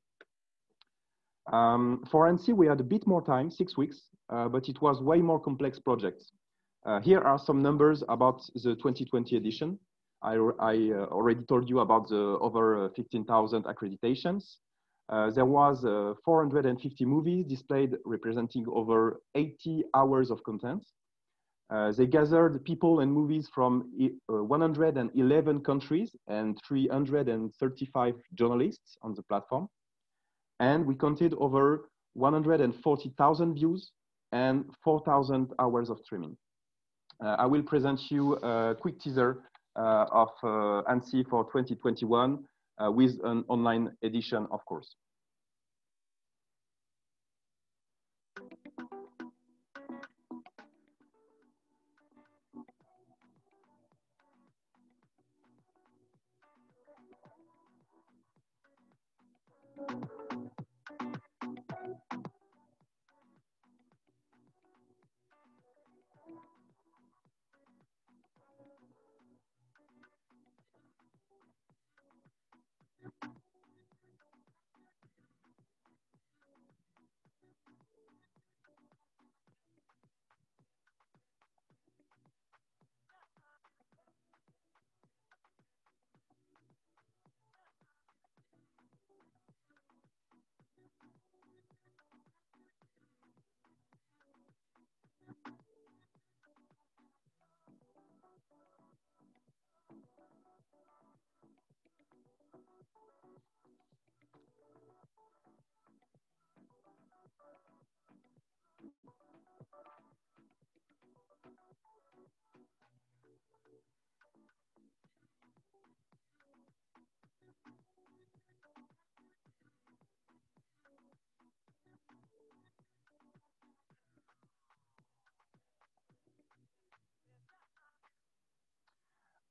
For Ainsi, we had a bit more time, 6 weeks, but it was way more complex project. Here are some numbers about the 2020 edition. I already told you about the over 15,000 accreditations. There was 450 movies displayed representing over 80 hours of content. They gathered people and movies from 111 countries and 335 journalists on the platform. And we counted over 140,000 views and 4,000 hours of streaming. I will present you a quick teaser of Ainsi for 2021 with an online edition, of course.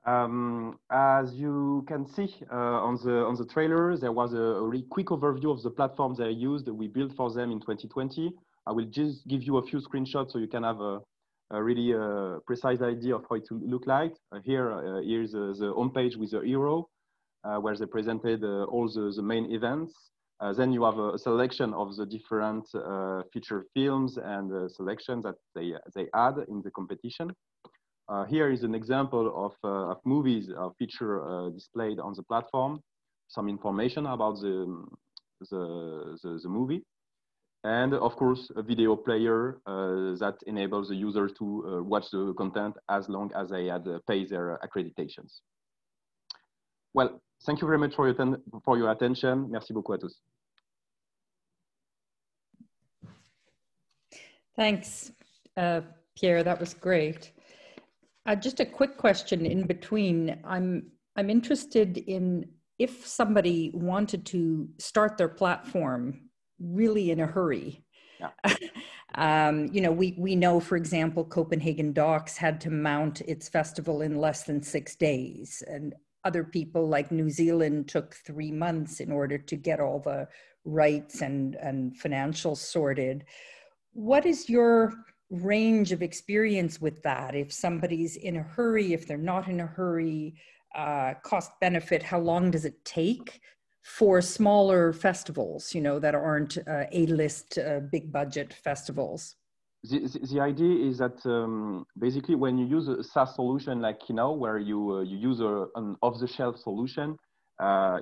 As you can see on the trailer, there was a really quick overview of the platforms they used. We built for them in 2020. I will just give you a few screenshots so you can have a really precise idea of how it look like. Here's the homepage with the hero, where they presented all the main events. Then you have a selection of the different feature films and selections that they add in the competition. Here is an example of movies feature displayed on the platform, some information about the movie, and of course a video player that enables the user to watch the content as long as they had paid their accreditations. Well, thank you very much for your attention. Merci beaucoup à tous. Thanks, Pierre. That was great. Just a quick question in between. I'm interested in if somebody wanted to start their platform really in a hurry. Yeah. You know, we know, for example, Copenhagen Docs had to mount its festival in less than 6 days, and other people like New Zealand took 3 months in order to get all the rights and financials sorted. What is your range of experience with that? If somebody's in a hurry, if they're not in a hurry, cost benefit, how long does it take for smaller festivals, you know, that aren't A-list big budget festivals? The idea is that basically when you use a SaaS solution like Kino, where you use an off-the-shelf solution,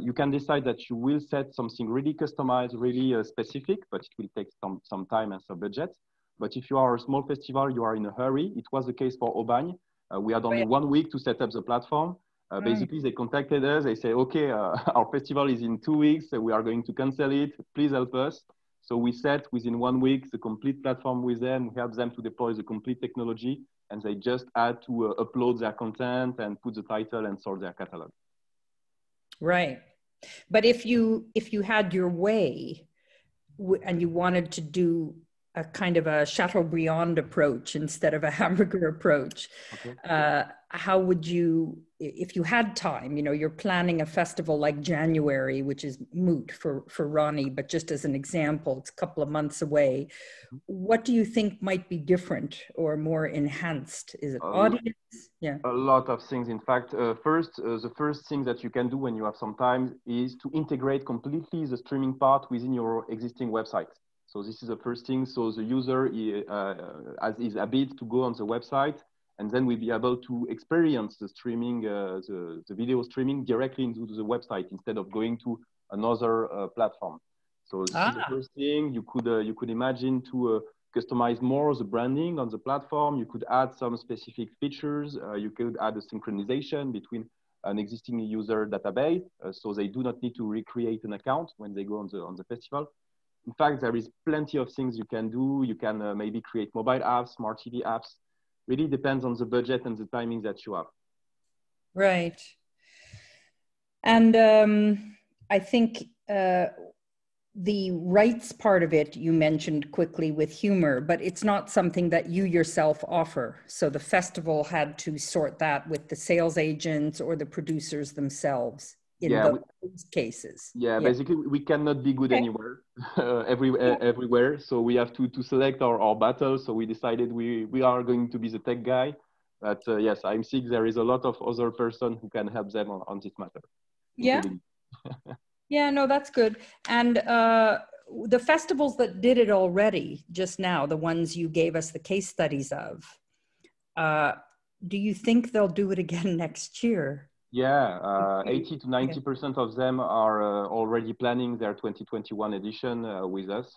you can decide that you will set something really customized, really specific, but it will take some time and some budget. But if you are a small festival, you are in a hurry. It was the case for Aubagne. We had only 1 week to set up the platform. Basically, they contacted us. They say, okay, our festival is in 2 weeks. So we are going to cancel it. Please help us. So we set within 1 week the complete platform with them. We help them to deploy the complete technology. And they just had to upload their content and put the title and sort their catalog. Right. But if you had your way and you wanted to do a kind of a Chateaubriand approach instead of a hamburger approach, how would you, if you had time, you know, you're planning a festival like January, which is moot for Ronnie, but just as an example, it's a couple of months away. What do you think might be different or more enhanced? Is it audience? Yeah. A lot of things. In fact, the first thing that you can do when you have some time is to integrate completely the streaming part within your existing website. So this is the first thing. So the user has his habit to go on the website, and then we'll be able to experience the streaming, the video streaming directly into the website instead of going to another platform. So this is the first thing. You could imagine to customize more the branding on the platform. You could add some specific features. You could add a synchronization between an existing user database, so they do not need to recreate an account when they go on the festival. In fact, there is plenty of things you can do. You can maybe create mobile apps, smart TV apps. Really depends on the budget and the timing that you have. Right. And I think the rights part of it, you mentioned quickly with humor, but it's not something that you yourself offer. So the festival had to sort that with the sales agents or the producers themselves. In those cases. Basically, we cannot be good anywhere, everywhere. So we have to select our battles. So we decided we are going to be the tech guy. But yes, I'm sick. There is a lot of other person who can help them on this matter. Yeah. Yeah, no, that's good. And the festivals that did it already just now, the ones you gave us the case studies of, do you think they'll do it again next year? Yeah, 80 to 90% of them are already planning their 2021 edition with us.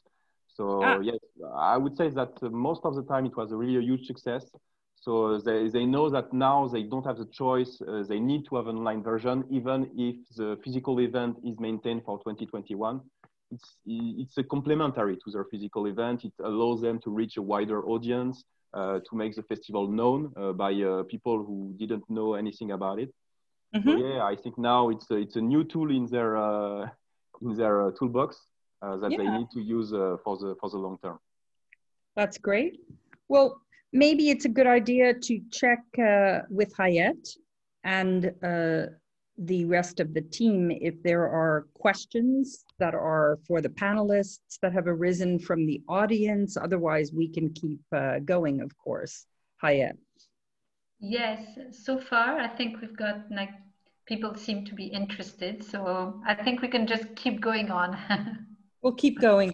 So yes, I would say that most of the time it was a really huge success. So they know that now they don't have the choice. They need to have an online version, even if the physical event is maintained for 2021. It's a complementary to their physical event. It allows them to reach a wider audience, to make the festival known by people who didn't know anything about it. So yeah, I think now it's a new tool in their toolbox that they need to use for the long term. That's great. Well, maybe it's a good idea to check with Hayat and the rest of the team if there are questions that are for the panelists that have arisen from the audience. Otherwise, we can keep going, of course. Hayat. Yes, so far I think we've got like people seem to be interested, so I think we can just keep going on. We'll keep going.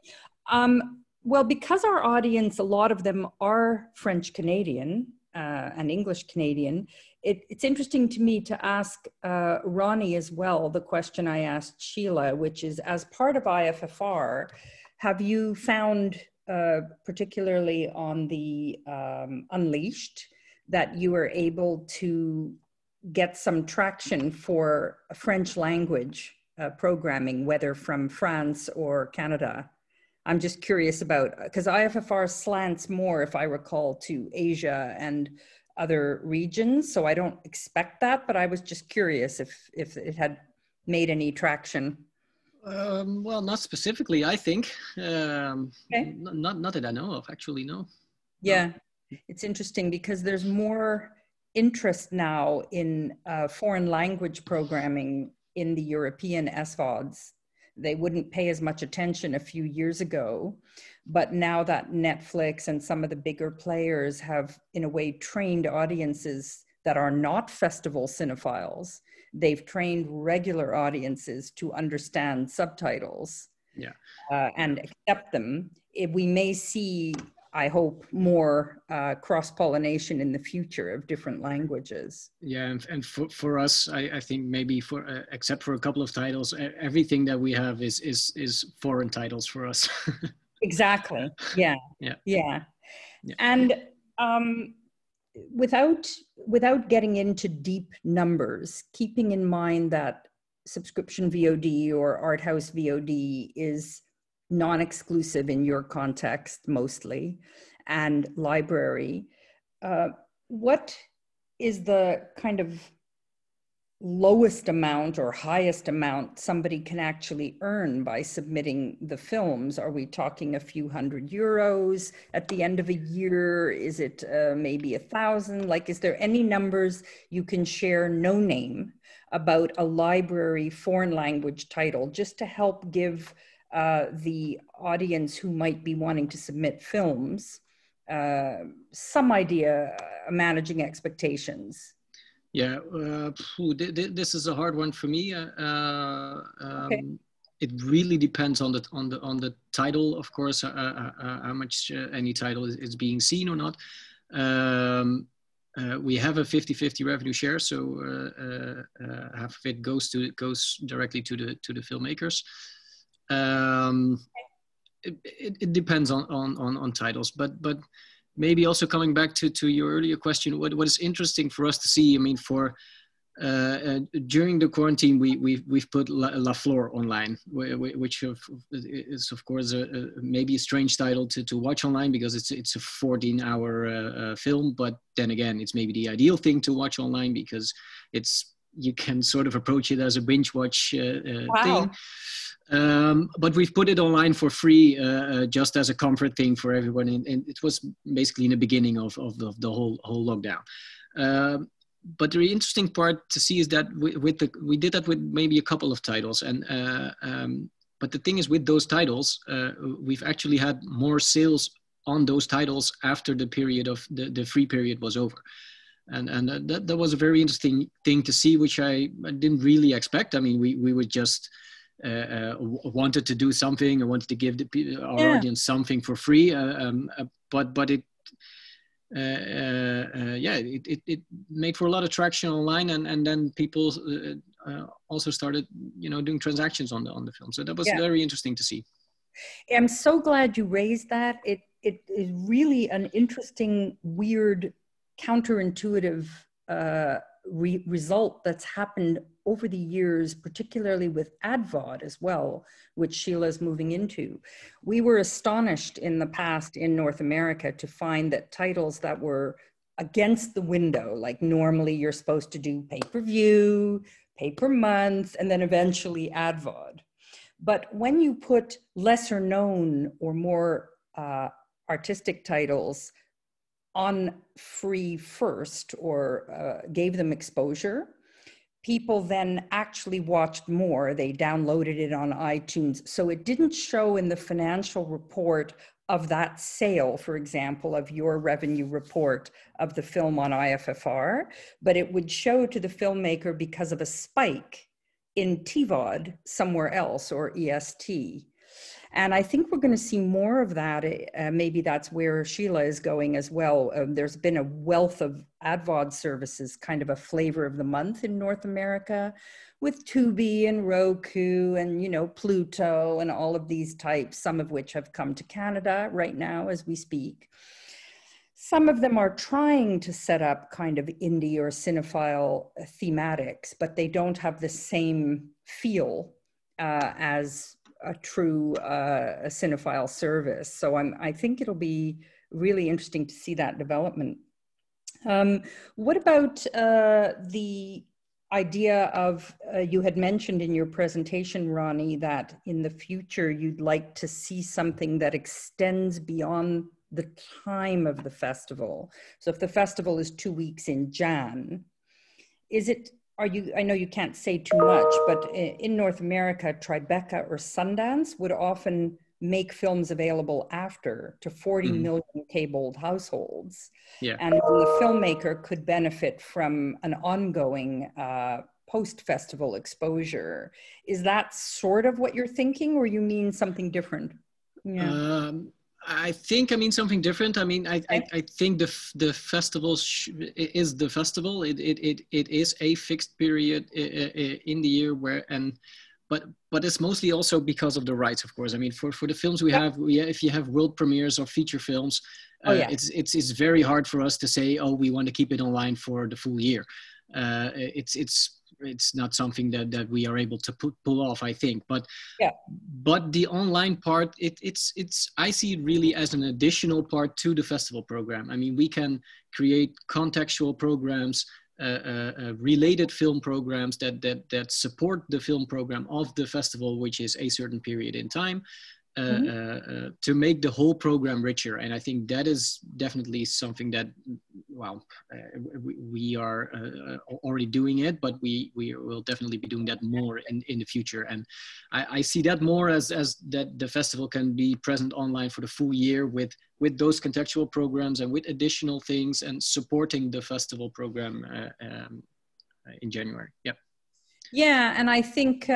Well, because our audience, a lot of them are French Canadian and English Canadian, it's interesting to me to ask Ronnie as well the question I asked Scilla, which is, as part of IFFR, have you found, particularly on the Unleashed, that you were able to get some traction for French language programming, whether from France or Canada? I'm just curious about, because IFFR slants more, if I recall, to Asia and other regions. So I don't expect that, but I was just curious if it had made any traction. Well, not specifically, I think. Not that I know of, actually, no. Yeah. No. It's interesting because there's more interest now in foreign language programming in the European SVODs. They wouldn't pay as much attention a few years ago, but now that Netflix and some of the bigger players have, in a way, trained audiences that are not festival cinephiles, they've trained regular audiences to understand subtitles and accept them. We may see, I hope, more cross-pollination in the future of different languages. Yeah, and for us, I think maybe except for a couple of titles, everything that we have is foreign titles for us. Exactly. Yeah. And without getting into deep numbers, keeping in mind that subscription VOD or art house VOD is non-exclusive in your context mostly, and library, what is the kind of lowest amount or highest amount somebody can actually earn by submitting the films? Are we talking a few €100 at the end of a year? Is it maybe 1,000? Like, is there any numbers you can share, no name, about a library foreign language title, just to help give the audience who might be wanting to submit films some idea, managing expectations? Yeah, this is a hard one for me. Okay. It really depends on the title, of course, how much any title is being seen or not. We have a 50-50 revenue share, so half of it goes directly to the filmmakers. It depends on titles, but maybe also coming back to your earlier question, what is interesting for us to see, I mean, during the quarantine, we've put La Flor online, which is of course maybe a strange title to watch online, because it's a 14-hour film, but then again, it's maybe the ideal thing to watch online, because you can sort of approach it as a binge watch thing. But we've put it online for free, just as a comfort thing for everyone. And it was basically in the beginning of the whole lockdown. But the interesting part to see is that we did that with maybe a couple of titles. But the thing is, with those titles, we've actually had more sales on those titles after the period of the free period was over. And that was a very interesting thing to see, which I didn't really expect. I mean, we were just wanted to do something. I wanted to give our audience something for free, but it made for a lot of traction online, and then people also started doing transactions on the film. So that was very interesting to see. I'm so glad you raised that. It is really an interesting, weird, counterintuitive result that's happened over the years, particularly with AdVOD as well, which Scilla is moving into. We were astonished in the past in North America to find that titles that were against the window, like normally you're supposed to do pay-per-view, pay-per-month, and then eventually AdVOD. But when you put lesser known or more artistic titles on free first, or gave them exposure, people then actually watched more. They downloaded it on iTunes. So it didn't show in the financial report of that sale, for example, of your revenue report of the film on IFFR, but it would show to the filmmaker because of a spike in TVOD somewhere else, or EST. And I think we're going to see more of that. Maybe that's where Scilla is going as well. There's been a wealth of AdVOD services, kind of a flavor of the month in North America, with Tubi and Roku and, Pluto and all of these types, some of which have come to Canada right now as we speak. Some of them are trying to set up kind of indie or cinephile thematics, but they don't have the same feel as a true a cinephile service. So I think it'll be really interesting to see that development. What about the idea of, you had mentioned in your presentation, Ronnie, that in the future you'd like to see something that extends beyond the time of the festival. So if the festival is 2 weeks in Jan, I know you can't say too much, but in North America, Tribeca or Sundance would often make films available after to 40 million cabled households. Yeah. And the filmmaker could benefit from an ongoing post-festival exposure. Is that sort of what you're thinking, or you mean something different? Yeah. I think I mean something different. I mean, I think the festival is the festival. It is a fixed period in the year but it's mostly also because of the rights, of course. I mean, for the films we have, if you have world premieres of feature films, it's very hard for us to say, oh, we want to keep it online for the full year. It's not something that we are able to pull off, I think. But the online part, I see it really as an additional part to the festival program. I mean, we can create contextual programs, related film programs that support the film program of the festival, which is a certain period in time, to make the whole program richer. And I think that is definitely something that, well, we are already doing it, but we will definitely be doing that more in the future. And I see that more as that the festival can be present online for the full year with those contextual programs and with additional things and supporting the festival program in January. Yep. Yeah, and I think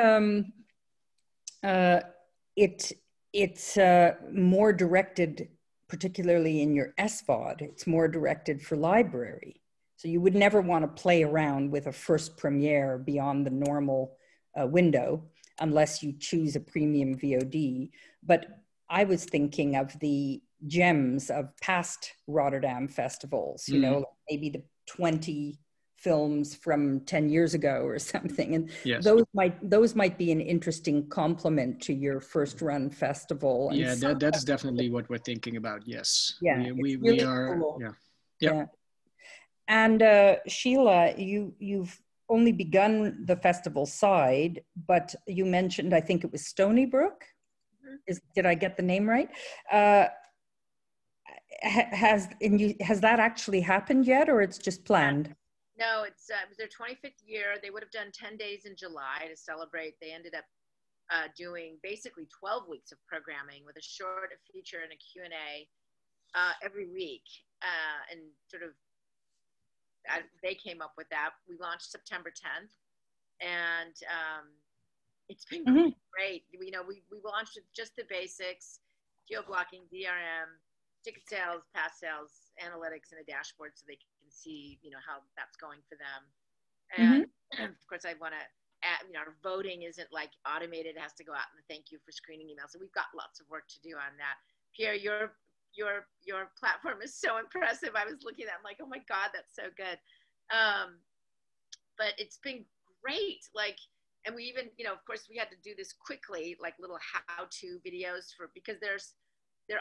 it's more directed, particularly in your SVOD, it's more directed for library. So you would never want to play around with a first premiere beyond the normal window unless you choose a premium VOD. But I was thinking of the gems of past Rotterdam festivals, you know, maybe the 20 films from 10 years ago or something. And those might be an interesting complement to your first run festival. And yeah, that's definitely what we're thinking about. Yes. Yeah, we are. Cool. Yeah. And Scilla, you've only begun the festival side, but you mentioned, I think it was Stony Brook. Did I get the name right? Has that actually happened yet, or it's just planned? No, it was their 25th year. They would have done 10 days in July to celebrate. They ended up doing basically 12 weeks of programming with a short, a feature, and a Q&A every week. And sort of, they came up with that. We launched September 10th, and it's been great. You know, we launched with just the basics: geo-blocking, DRM, ticket sales, pass sales, analytics, and a dashboard so they can see, you know, how that's going for them. And of course, I want to add, you know, our voting isn't like automated; it has to go out in the thank you for screening email. So we've got lots of work to do on that. Pierre, your platform is so impressive. I was looking at it, I'm like, oh my God, that's so good. But it's been great. Like, and we even, you know, of course, we had to do this quickly, like little how-to videos because their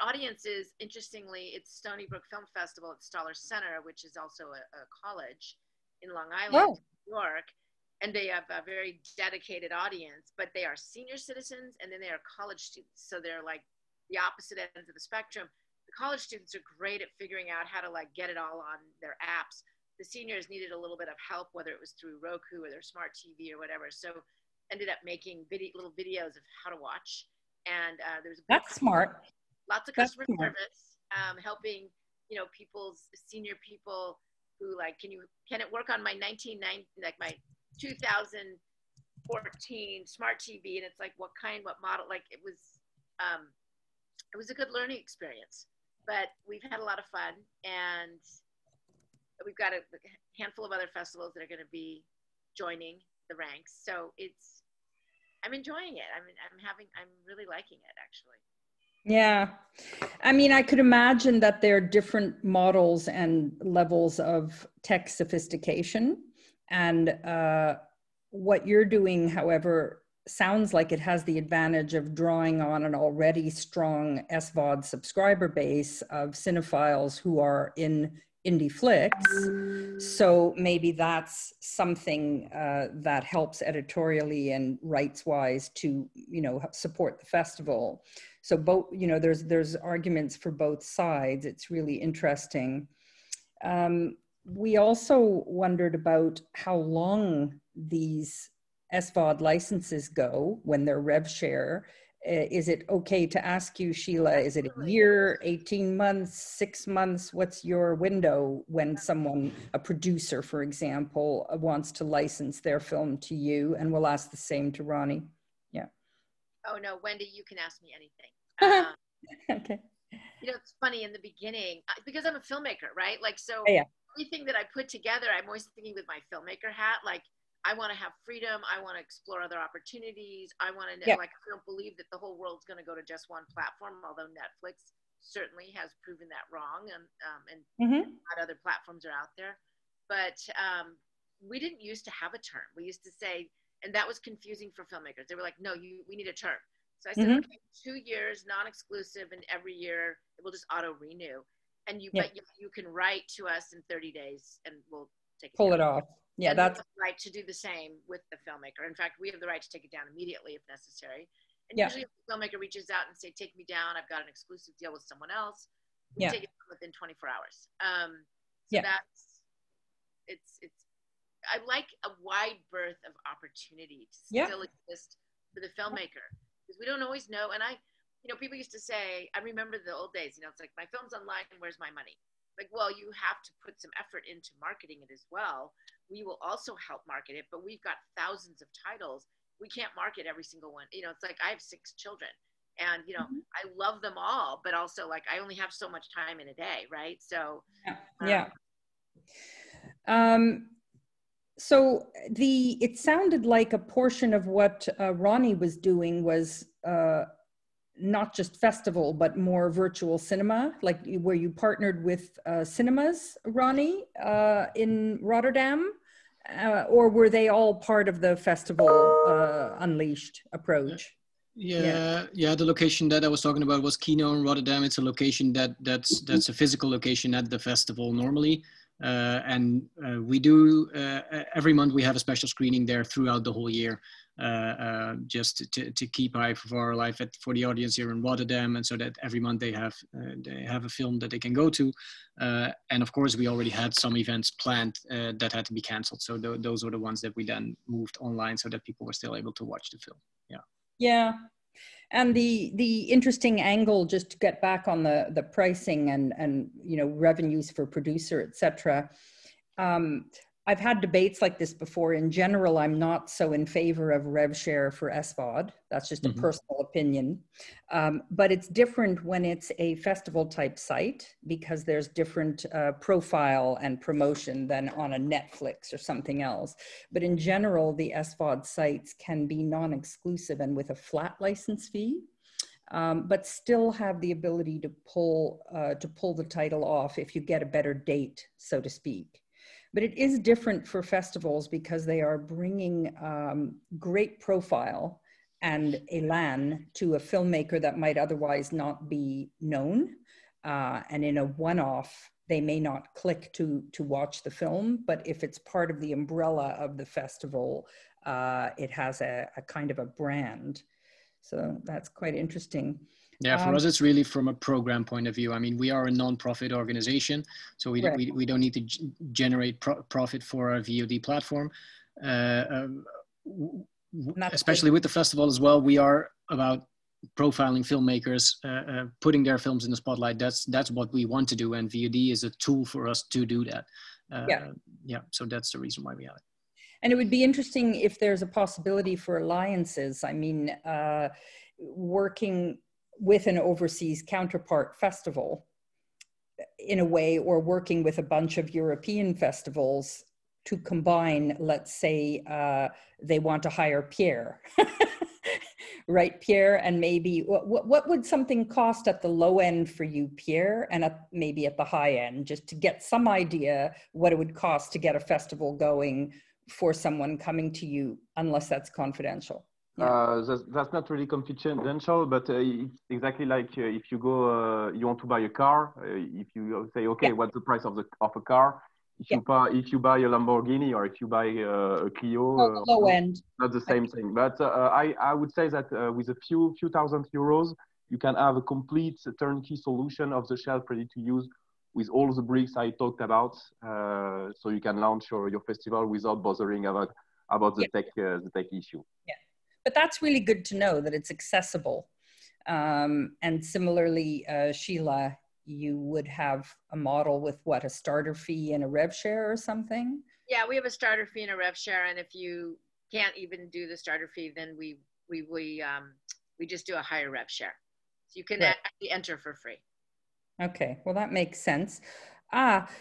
audience is, interestingly, it's Stony Brook Film Festival at Stoller Center, which is also a college in Long Island, New York. And they have a very dedicated audience, but they are senior citizens and then they are college students. So they're like the opposite ends of the spectrum. The college students are great at figuring out how to like get it all on their apps. The seniors needed a little bit of help, whether it was through Roku or their smart TV or whatever. So ended up making little videos of how to watch. And there's that's smart. Lots of customer service, helping, you know, senior people who like, can it work on my 2014 smart TV? And it's like, what model? Like it was a good learning experience, but we've had a lot of fun, and we've got a handful of other festivals that are going to be joining the ranks. So I'm enjoying it. I'm really liking it, actually. Yeah. I mean, I could imagine that there are different models and levels of tech sophistication. And what you're doing, however, sounds like it has the advantage of drawing on an already strong SVOD subscriber base of cinephiles who are in indie flicks. So maybe that's something that helps editorially and rights-wise to, you know, support the festival. So both, you know, there's arguments for both sides. It's really interesting. We also wondered about how long these SVOD licenses go when they're rev share. Is it okay to ask you, Scilla, is it a year, 18 months, 6 months? What's your window when a producer, for example, wants to license their film to you? And we'll ask the same to Ronnie. Yeah. Oh no, Wendy, you can ask me anything. Okay. You know, it's funny in the beginning, because I'm a filmmaker, right? Like, so everything that I put together, I'm always thinking with my filmmaker hat, like, I want to have freedom. I want to explore other opportunities. I want to, like, I don't believe that the whole world's going to go to just one platform, although Netflix certainly has proven that wrong, and other platforms are out there. But we didn't used to have a term. We used to say, and that was confusing for filmmakers. They were like, no, we need a term. So I said, okay, 2 years, non-exclusive, and every year it will just auto-renew. And but you can write to us in 30 days, and we'll pull it off. Yeah, and that's we have the right to do the same with the filmmaker. In fact, we have the right to take it down immediately if necessary. And usually if the filmmaker reaches out and say, take me down, I've got an exclusive deal with someone else, we take it within 24 hours. That's, it's, I like a wide berth of opportunity to still exist for the filmmaker, because we don't always know. And people used to say, I remember the old days, it's like, my film's online, where's my money? Like, well, you have to put some effort into marketing it as well. We will also help market it, but we've got thousands of titles. We can't market every single one. It's like I have 6 children, and, I love them all, but also, like, I only have so much time in a day, right? So, so it sounded like a portion of what Ronnie was doing was not just festival, but more virtual cinema, like where you partnered with cinemas, Ronnie, in Rotterdam, or were they all part of the festival Unleashed approach? The location that I was talking about was Kino in Rotterdam. It's a location that's a physical location at the festival normally. And we do, every month we have a special screening there throughout the whole year, just to keep IFFR alive for the audience here in Rotterdam, and so that every month they have a film that they can go to. And of course, we already had some events planned that had to be canceled. So those were the ones that we then moved online so that people were still able to watch the film. Yeah. And the interesting angle, just to get back on the pricing and revenues for producer, et cetera. I've had debates like this before. In general, I'm not so in favor of rev share for SVOD. That's just a personal opinion. But it's different when it's a festival type site, because there's different profile and promotion than on a Netflix or something else. But in general, the SVOD sites can be non-exclusive and with a flat license fee, but still have the ability to pull the title off if you get a better date, so to speak. But it is different for festivals because they are bringing great profile and elan to a filmmaker that might otherwise not be known. And in a one-off, they may not click to watch the film, but if it's part of the umbrella of the festival, it has a kind of a brand. So that's quite interesting. Yeah, for us, it's really from a program point of view. I mean, we are a non-profit organization, so we don't need to generate profit for our VOD platform. Especially with the festival as well, we are about profiling filmmakers, putting their films in the spotlight. That's what we want to do, and VOD is a tool for us to do that. So that's the reason why we have it. And it would be interesting if there's a possibility for alliances. I mean, working with an overseas counterpart festival in a way, or working with a bunch of European festivals to combine, let's say they want to hire Pierre, right, Pierre? And maybe, what would something cost at the low end for you, Pierre, and maybe at the high end, just to get some idea what it would cost to get a festival going for someone coming to you, unless that's confidential? That's not really confidential, but it's exactly like if you go, you want to buy a car. If you say, okay, what's the price of a car? If you buy a Lamborghini or if you buy a Clio, low end, not the same thing. But I would say that with a few thousand euros, you can have a complete turnkey solution of the shelf ready to use with all the bricks I talked about. So you can launch your festival without bothering about the tech issue. Yeah. But that's really good to know that it's accessible. And similarly, Scilla, you would have a model with what, a starter fee and a rev share or something? Yeah, we have a starter fee and a rev share. And if you can't even do the starter fee, then we just do a higher rev share. So you can actually enter for free. Okay, well, that makes sense.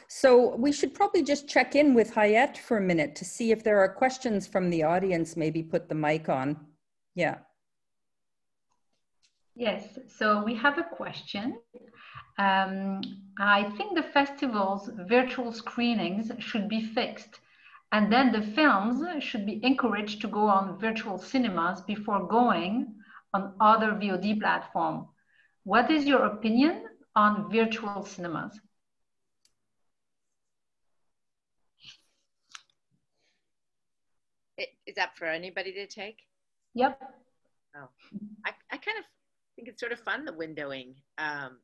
So we should probably just check in with Hayat for a minute to see if there are questions from the audience. Maybe put the mic on. Yeah. Yes, so we have a question. I think the festival's virtual screenings should be fixed, and then the films should be encouraged to go on virtual cinemas before going on other VOD platforms. What is your opinion on virtual cinemas? Is that for anybody to take? Yep. Oh, I kind of think it's sort of fun, the windowing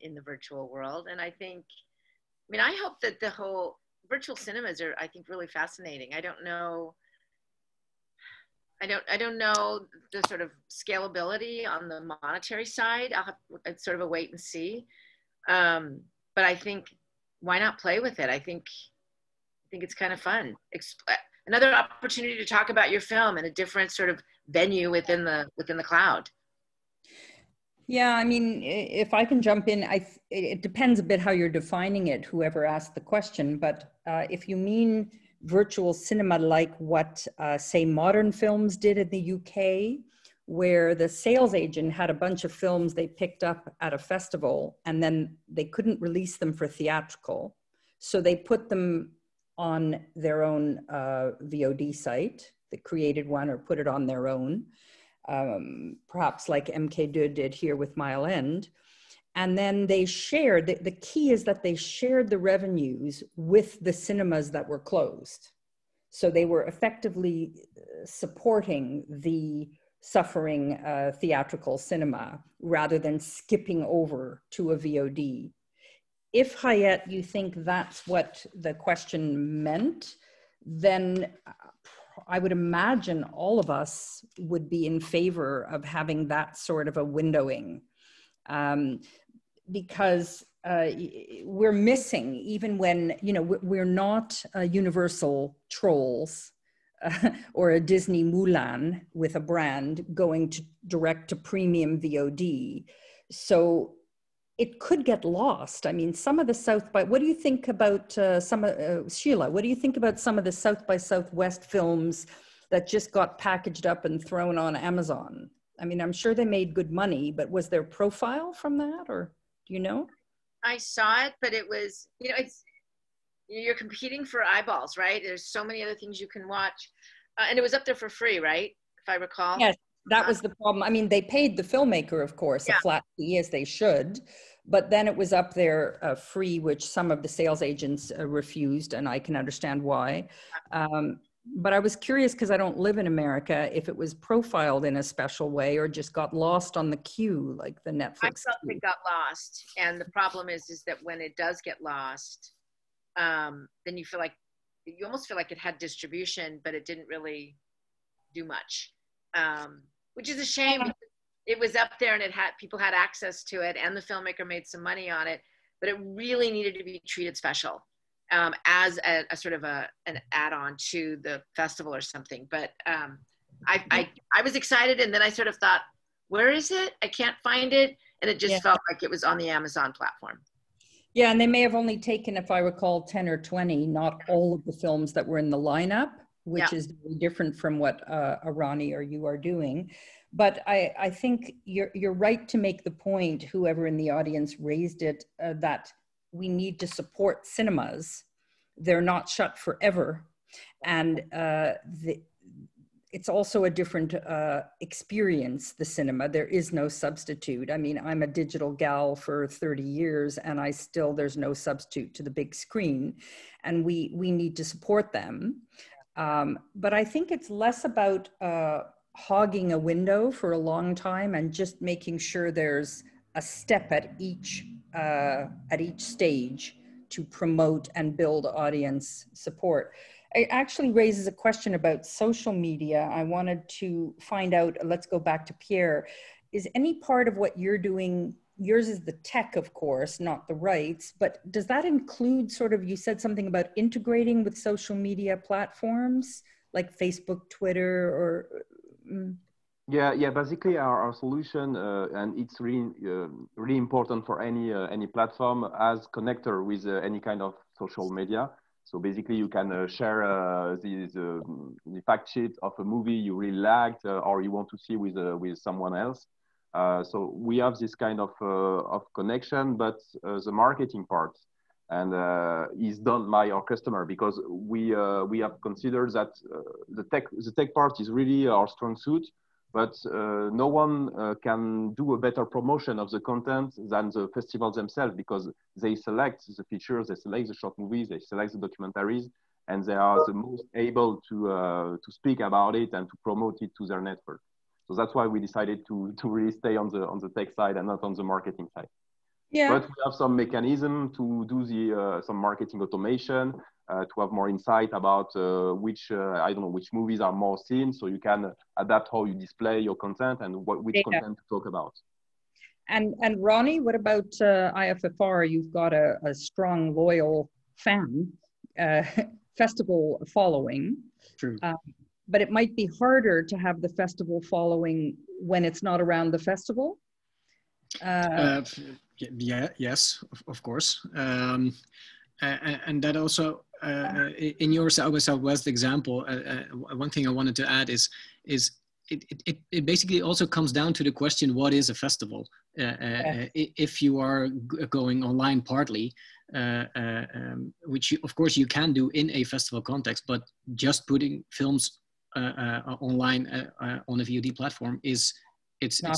in the virtual world. And I mean, I hope that the whole virtual cinemas are, I think, really fascinating. I don't know the sort of scalability on the monetary side. It's sort of a wait and see. But I think, why not play with it? I think it's kind of fun. Another opportunity to talk about your film in a different sort of venue within the cloud. Yeah, I mean, if I can jump in, it depends a bit how you're defining it, whoever asked the question. But if you mean virtual cinema like what, say, Modern Films did in the UK, where the sales agent had a bunch of films they picked up at a festival and then they couldn't release them for theatrical. So they put them on their own VOD site, they created one or put it on their own. Perhaps like MK2 did here with Mile End. And then they shared, the key is that they shared the revenues with the cinemas that were closed. So they were effectively supporting the suffering theatrical cinema rather than skipping over to a VOD. If Hayat, you think that's what the question meant, then I would imagine all of us would be in favor of having that sort of a windowing, because we're missing, even when, you know, we're not Universal trolls or a Disney Mulan with a brand going to direct to premium VOD. So it could get lost. I mean, some of the South by, what do you think about Scilla, what do you think about some of the South by Southwest films that just got packaged up and thrown on Amazon? I mean, I'm sure they made good money, but was there profile from that, or do you know? I saw it, but it was, you know, you're competing for eyeballs, right? There's so many other things you can watch. And it was up there for free, right? If I recall. Yes. That was the problem. I mean, they paid the filmmaker, of course, a flat fee, as they should, but then it was up there free, which some of the sales agents refused, and I can understand why. But I was curious, because I don't live in America, if it was profiled in a special way or just got lost on the queue, like the Netflix I felt it got lost. And the problem is that when it does get lost, then you almost feel like it had distribution, but it didn't really do much. Which is a shame, because it was up there and people had access to it, and the filmmaker made some money on it, but it really needed to be treated special as a sort of an add-on to the festival or something. But I was excited, and then I sort of thought, where is it? I can't find it. And it just felt like it was on the Amazon platform. Yeah, and they may have only taken, if I recall, 10 or 20, not all of the films that were in the lineup, which is very different from what Arani or you are doing. But I think you're right to make the point, whoever in the audience raised it, that we need to support cinemas. They're not shut forever. And it's also a different experience, the cinema. There is no substitute. I mean, I'm a digital gal for 30 years, and there's no substitute to the big screen. And we need to support them. But I think it's less about hogging a window for a long time and just making sure there's a step at each stage to promote and build audience support. It actually raises a question about social media. I wanted to find out, let's go back to Pierre. Is any part of what you're doing, yours is the tech, of course, not the rights, but does that include sort of, you said something about integrating with social media platforms like Facebook, Twitter, or? Yeah. Basically, our solution, and it's really important for any platform as connector with any kind of social media. So basically, you can share the fact sheet of a movie you really liked or you want to see with someone else. So we have this kind of connection, but the marketing part and is done by our customer, because we have considered that the tech part is really our strong suit, but no one can do a better promotion of the content than the festivals themselves, because they select the features, they select the short movies, they select the documentaries, and they are the most able to speak about it and to promote it to their network. So that's why we decided to really stay on the tech side and not on the marketing side. Yeah. But we have some mechanism to do some marketing automation, to have more insight about which movies are more seen, so you can adapt how you display your content and which content to talk about. And Ronnie, what about IFFR? You've got a strong, loyal fan, festival following. True. But it might be harder to have the festival following when it's not around the festival. Yes, of course. And that also, in your South by Southwest example, one thing I wanted to add is it basically also comes down to the question, what is a festival? If you are going online partly, which of course you can do in a festival context, but just putting films online on a VOD platform it's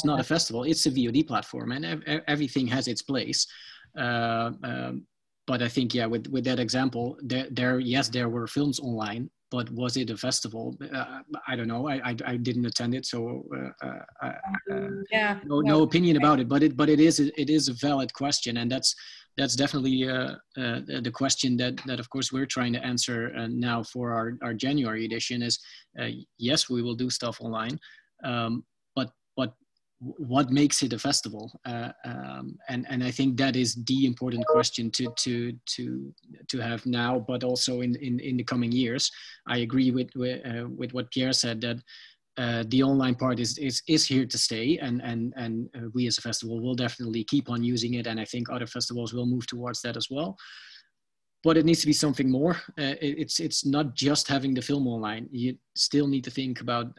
not a festival, it's a VOD platform, and everything has its place. But I think, yeah, with that example, there were films online, but was it a festival? I don't know. I didn't attend it, so no opinion about it. But it is a valid question, and that's definitely the question that of course we're trying to answer now for our January edition is yes, we will do stuff online, but what makes it a festival? And I think that is the important question to have now, but also in the coming years. I agree with what Pierre said, that the online part is here to stay, and we as a festival will definitely keep on using it, and I think other festivals will move towards that as well. But it needs to be something more. It's not just having the film online. You still need to think about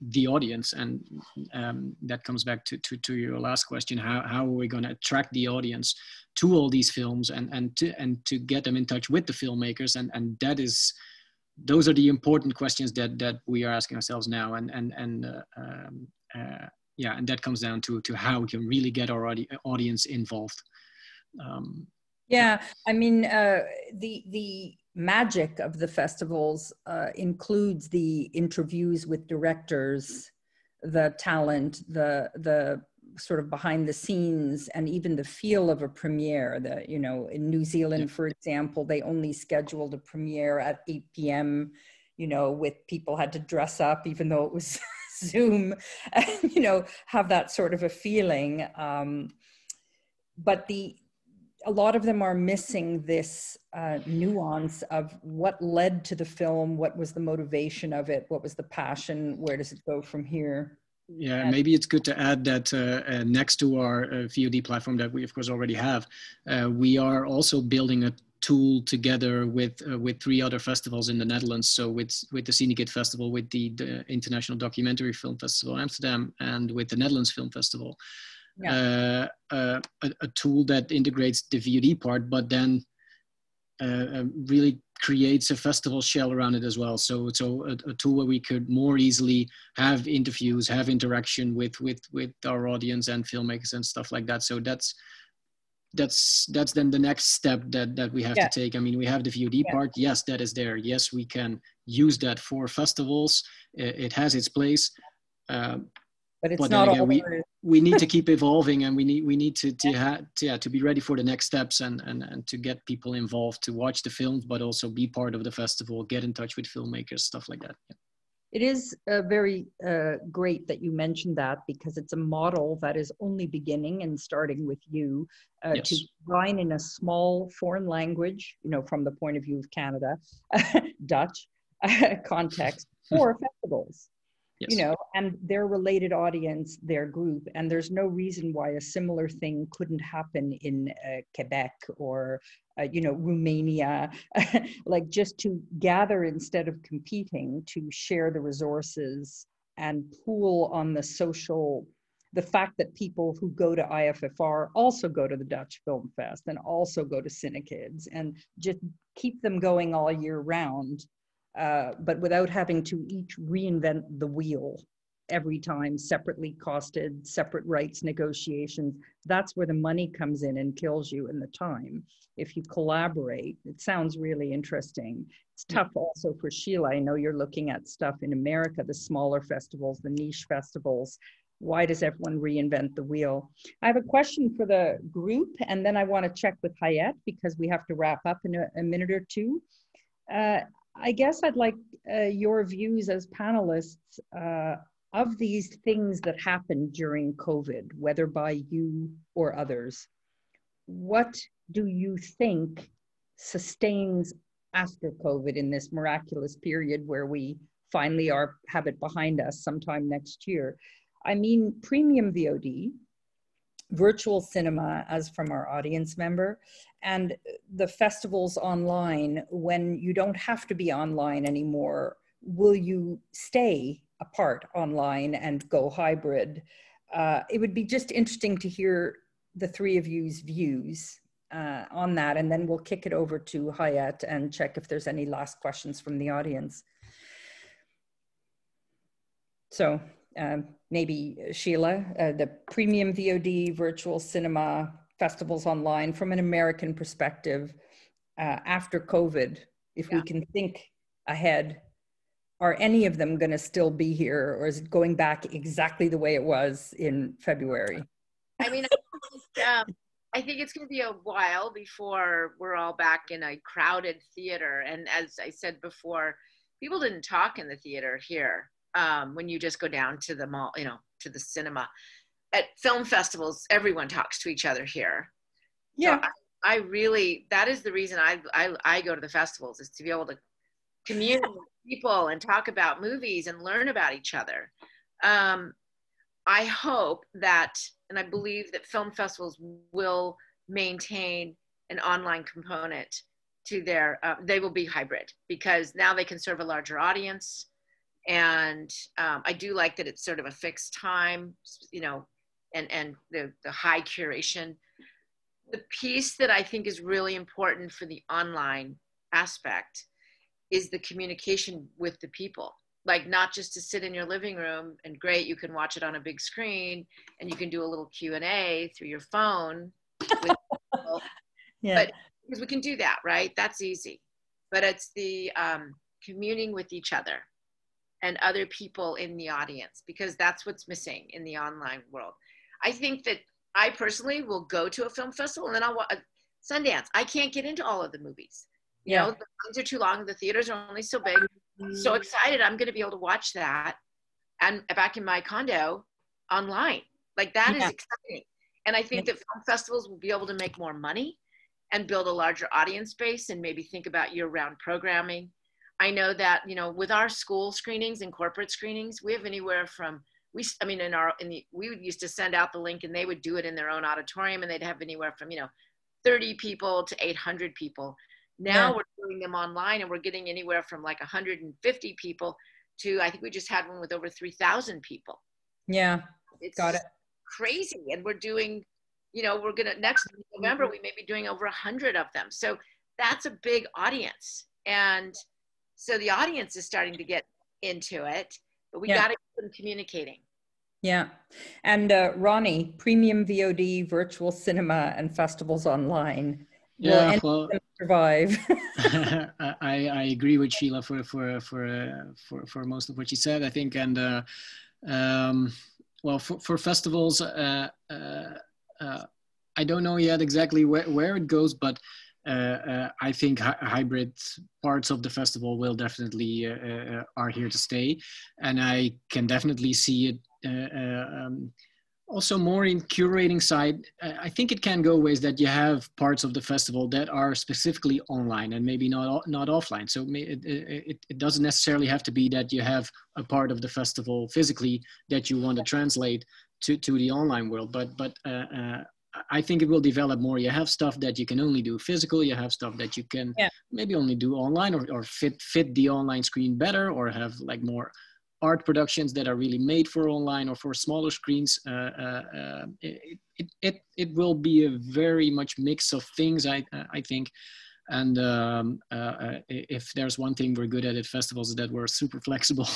the audience, and that comes back to your last question. How are we going to attract the audience to all these films and to get them in touch with the filmmakers? And those are the important questions that we are asking ourselves now. And that comes down to how we can really get our audience involved. Yeah, I mean, the magic of the festivals includes the interviews with directors, the talent, the sort of behind the scenes, and even the feel of a premiere. In New Zealand, for example, they only scheduled a premiere at 8 p.m., with people had to dress up, even though it was Zoom, and, have that sort of a feeling. But a lot of them are missing this nuance of what led to the film, what was the motivation of it, what was the passion, where does it go from here? Yeah, and maybe it's good to add that next to our VOD platform that we of course already have, we are also building a tool together with 3 other festivals in the Netherlands. So with the Syndicate Festival, with the International Documentary Film Festival Amsterdam, and with the Netherlands Film Festival. Yeah. A tool that integrates the VOD part, but then really creates a festival shell around it as well. So a tool where we could more easily have interviews, have interaction with our audience and filmmakers and stuff like that. So that's then the next step that we have to take. I mean, we have the VOD part. Yes, that is there. Yes, we can use that for festivals. It has its place. But it's not again, all we need to keep evolving, and we need to be ready for the next steps and to get people involved to watch the films, but also be part of the festival, get in touch with filmmakers, stuff like that. Yeah. It is very great that you mentioned that, because it's a model that is only beginning and starting with you to design in a small foreign language, from the point of view of Canada, Dutch context for festivals. Yes. You know, and their related audience, their group, and there's no reason why a similar thing couldn't happen in Quebec or, you know, Romania, like just to gather instead of competing, to share the resources and pool on the social, the fact that people who go to IFFR also go to the Dutch Film Fest and also go to Cinekids, and just keep them going all year round. But without having to each reinvent the wheel every time, separately costed, separate rights negotiations. That's where the money comes in and kills you in the time. If you collaborate, it sounds really interesting. It's tough also for Scilla. I know you're looking at stuff in America, the smaller festivals, the niche festivals. Why does everyone reinvent the wheel? I have a question for the group, and then I want to check with Hayat because we have to wrap up in a minute or two. I guess I'd like your views as panelists of these things that happened during COVID, whether by you or others. What do you think sustains after COVID in this miraculous period where we finally have it behind us sometime next year? I mean, premium VOD, virtual cinema, as from our audience member, and the festivals online when you don't have to be online anymore. Will you stay apart online and go hybrid? It would be just interesting to hear the three of you's views on that, and then we'll kick it over to Hayat and check if there's any last questions from the audience. So maybe Scilla, the premium VOD, virtual cinema, festivals online from an American perspective after COVID, if we can think ahead, are any of them going to still be here, or is it going back exactly the way it was in February? I mean, I think it's going to be a while before we're all back in a crowded theater. And as I said before, people didn't talk in the theater here when you just go down to the mall, you know, to the cinema. At film festivals, everyone talks to each other here. Yeah. So I really, that is the reason I go to the festivals, is to be able to commune with people and talk about movies and learn about each other. I hope that, and I believe that film festivals will maintain an online component to their, they will be hybrid, because now they can serve a larger audience. And I do like that it's sort of a fixed time, you know, and the high curation. The piece that I think is really important for the online aspect is the communication with the people. Like, not just to sit in your living room and great, you can watch it on a big screen and you can do a little Q&A through your phone with people. Yeah. But because we can do that, right? That's easy. But it's the communing with each other and other people in the audience, because that's what's missing in the online world. I think that I personally will go to a film festival and then I'll watch Sundance. I can't get into all of the movies. You know, the lines are too long. The theaters are only so big. I'm so excited I'm going to be able to watch that and back in my condo online. Like, that is exciting. And I think that film festivals will be able to make more money and build a larger audience base and maybe think about year-round programming. I know that, you know, with our school screenings and corporate screenings, we have anywhere from, we used to send out the link and they would do it in their own auditorium, and they'd have anywhere from, 30 people to 800 people. Now we're doing them online and we're getting anywhere from like 150 people to, I think we just had one with over 3,000 people. Yeah, it's got it. Crazy. And we're doing, we're gonna, next November, we may be doing over 100 of them. So that's a big audience. And so the audience is starting to get into it, but we got to keep them communicating. Yeah. And Ronnie, premium VOD, virtual cinema, and festivals online. Yeah, well, survive. I agree with Scilla for most of what she said, I think. And well, for festivals, I don't know yet exactly where it goes, but I think hybrid parts of the festival will definitely are here to stay, and I can definitely see it also more in curating side, I think it can go ways that you have parts of the festival that are specifically online and maybe not offline. So it doesn't necessarily have to be that you have a part of the festival physically that you want to translate to the online world, but I think it will develop more. You have stuff that you can only do physical. You have stuff that you can maybe only do online, or fit the online screen better, or have like more art productions that are really made for online or for smaller screens. It will be a very much mix of things, I think. And if there's one thing we're good at festivals, is that we're super flexible.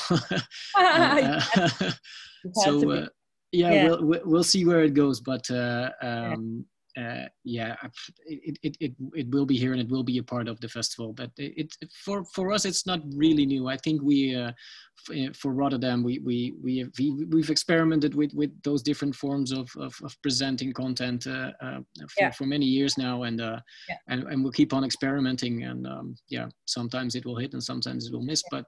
We'll see where it goes, but it will be here and it will be a part of the festival. But for us, it's not really new. I think for Rotterdam, we've experimented with those different forms of presenting content for many years now, and we'll keep on experimenting. And sometimes it will hit and sometimes it will miss, but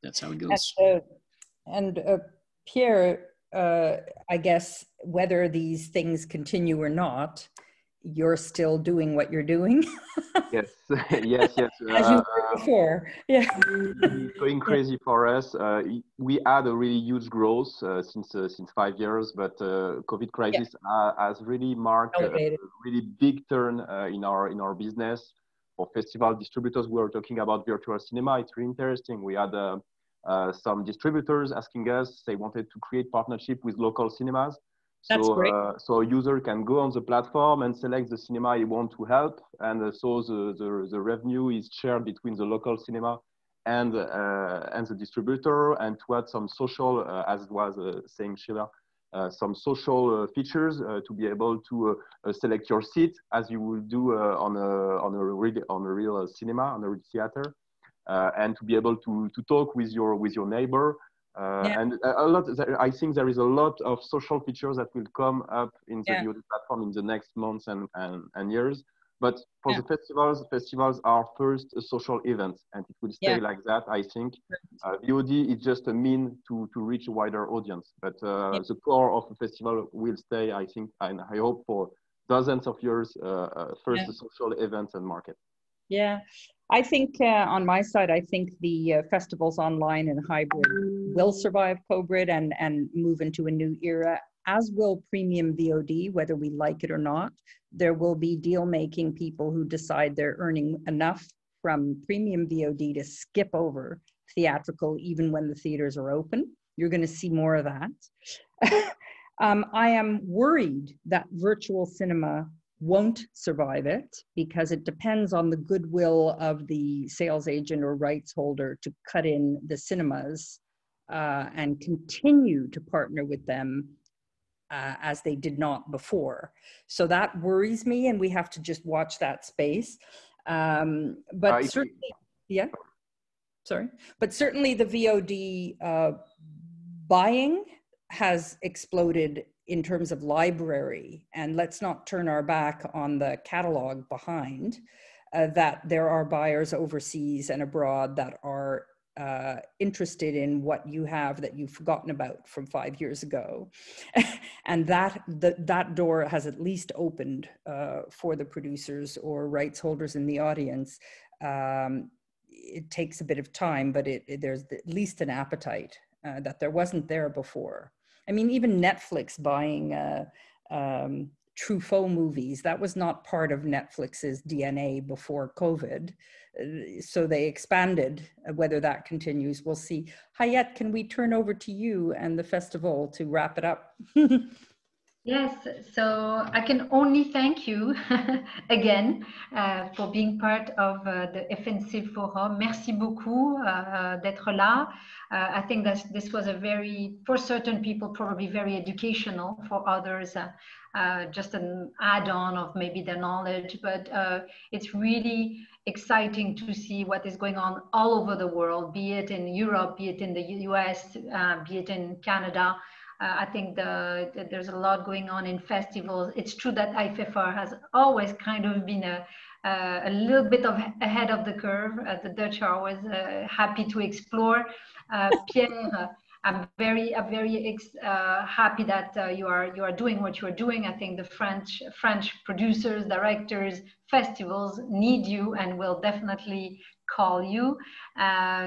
that's how it goes. And Pierre, I guess whether these things continue or not, you're still doing what you're doing. Yes. As you were before. It's going crazy for us. We had a really huge growth since 5 years, but COVID crisis has really marked a really big turn in our business. For festival distributors, we were talking about virtual cinema. It's really interesting. We had some distributors asking us, they wanted to create partnership with local cinemas. That's great. So a user can go on the platform and select the cinema he wants to help, and so the revenue is shared between the local cinema and the distributor. And to add some social, as was saying Scilla, some social features to be able to select your seat as you would do on a real cinema, on a real theater. And to be able to talk with your neighbor, and I think there is a lot of social features that will come up in the VOD platform in the next months and years. But for the festivals are first a social event, and it will stay like that. I think VOD is just a mean to reach a wider audience, but the core of the festival will stay, I think, and I hope for dozens of years. First the social events and market. Yeah. I think on my side, I think the festivals online and hybrid will survive COVID and move into a new era, as will premium VOD, whether we like it or not. There will be deal-making people who decide they're earning enough from premium VOD to skip over theatrical, even when the theaters are open. You're going to see more of that. I am worried that virtual cinema won't survive it, because it depends on the goodwill of the sales agent or rights holder to cut in the cinemas and continue to partner with them as they did not before. So that worries me, and we have to just watch that space. But certainly, but certainly the VOD buying has exploded in terms of library, and let's not turn our back on the catalog behind, that there are buyers overseas and abroad that are interested in what you have that you've forgotten about from 5 years ago. And that door has at least opened for the producers or rights holders in the audience. It takes a bit of time, but there's at least an appetite that there wasn't there before. I mean, even Netflix buying Truffaut movies, that was not part of Netflix's DNA before COVID. So they expanded. Whether that continues, we'll see. Hayat, can we turn over to you and the festival to wrap it up? Yes, so I can only thank you again pour being part of the FNC FORUM. Merci beaucoup d'être là. I think that this was for certain people, probably very educational, for others, just an add-on of maybe their knowledge, but it's really exciting to see what is going on all over the world, be it in Europe, be it in the US, be it in Canada. I think there's a lot going on in festivals. It's true that IFFR has always kind of been a little bit ahead of the curve. The Dutch are always happy to explore. Pierre, I'm very happy that you are doing what you are doing. I think the French producers, directors, festivals need you and will definitely call you.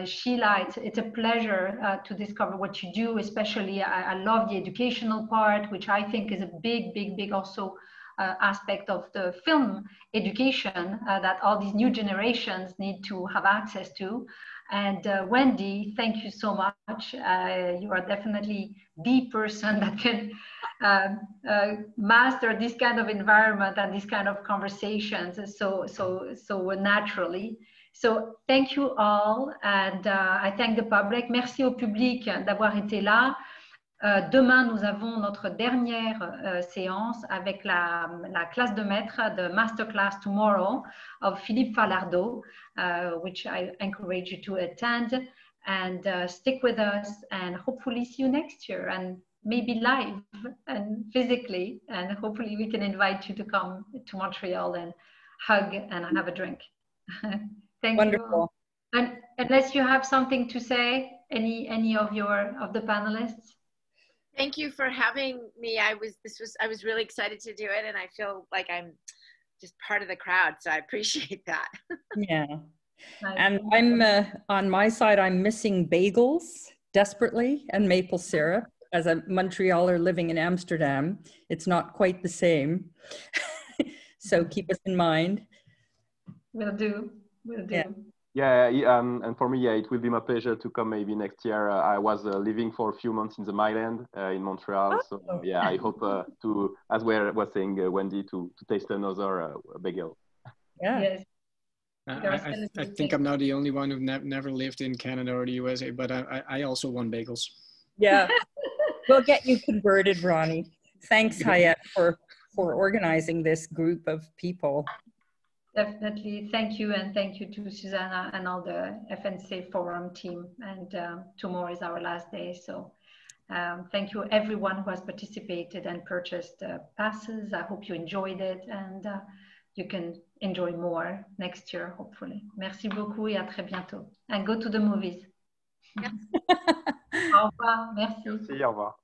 Scilla, it's a pleasure to discover what you do. Especially, I love the educational part, which I think is a big also aspect of the film education that all these new generations need to have access to. And Wendy, thank you so much. You are definitely the person that can master this kind of environment and this kind of conversations so naturally. So thank you all, and I thank the public. Merci au public d'avoir été là. Demain, nous avons notre dernière séance avec la classe de maître, the masterclass tomorrow of Philippe Falardeau, which I encourage you to attend, and stick with us, and hopefully see you next year, and maybe live and physically, and hopefully we can invite you to come to Montreal and hug and have a drink. Thank Wonderful. you. And unless you have something to say, any of the panelists? Thank you for having me. I was really excited to do it, and I feel like I'm just part of the crowd, so I appreciate that. Yeah. And I'm on my side, I'm missing bagels desperately and maple syrup. As a Montrealer living in Amsterdam, it's not quite the same. So keep us in mind. Will do. Yeah. Yeah, and for me, yeah, it will be my pleasure to come maybe next year. I was living for a few months in the Myland in Montreal, so yeah, I hope to, as we was saying, Wendy, to taste another bagel. Yeah. Yes. I think I'm not the only one who never lived in Canada or the USA, but I also want bagels. Yeah, we'll get you converted, Ronnie. Thanks, Hayat, for organizing this group of people. Definitely. Thank you. And thank you to Susanna and all the FNC Forum team. And tomorrow is our last day. So thank you everyone who has participated and purchased passes. I hope you enjoyed it, and you can enjoy more next year, hopefully. Merci beaucoup et à très bientôt. And go to the movies. Au revoir. Merci. Merci, au revoir.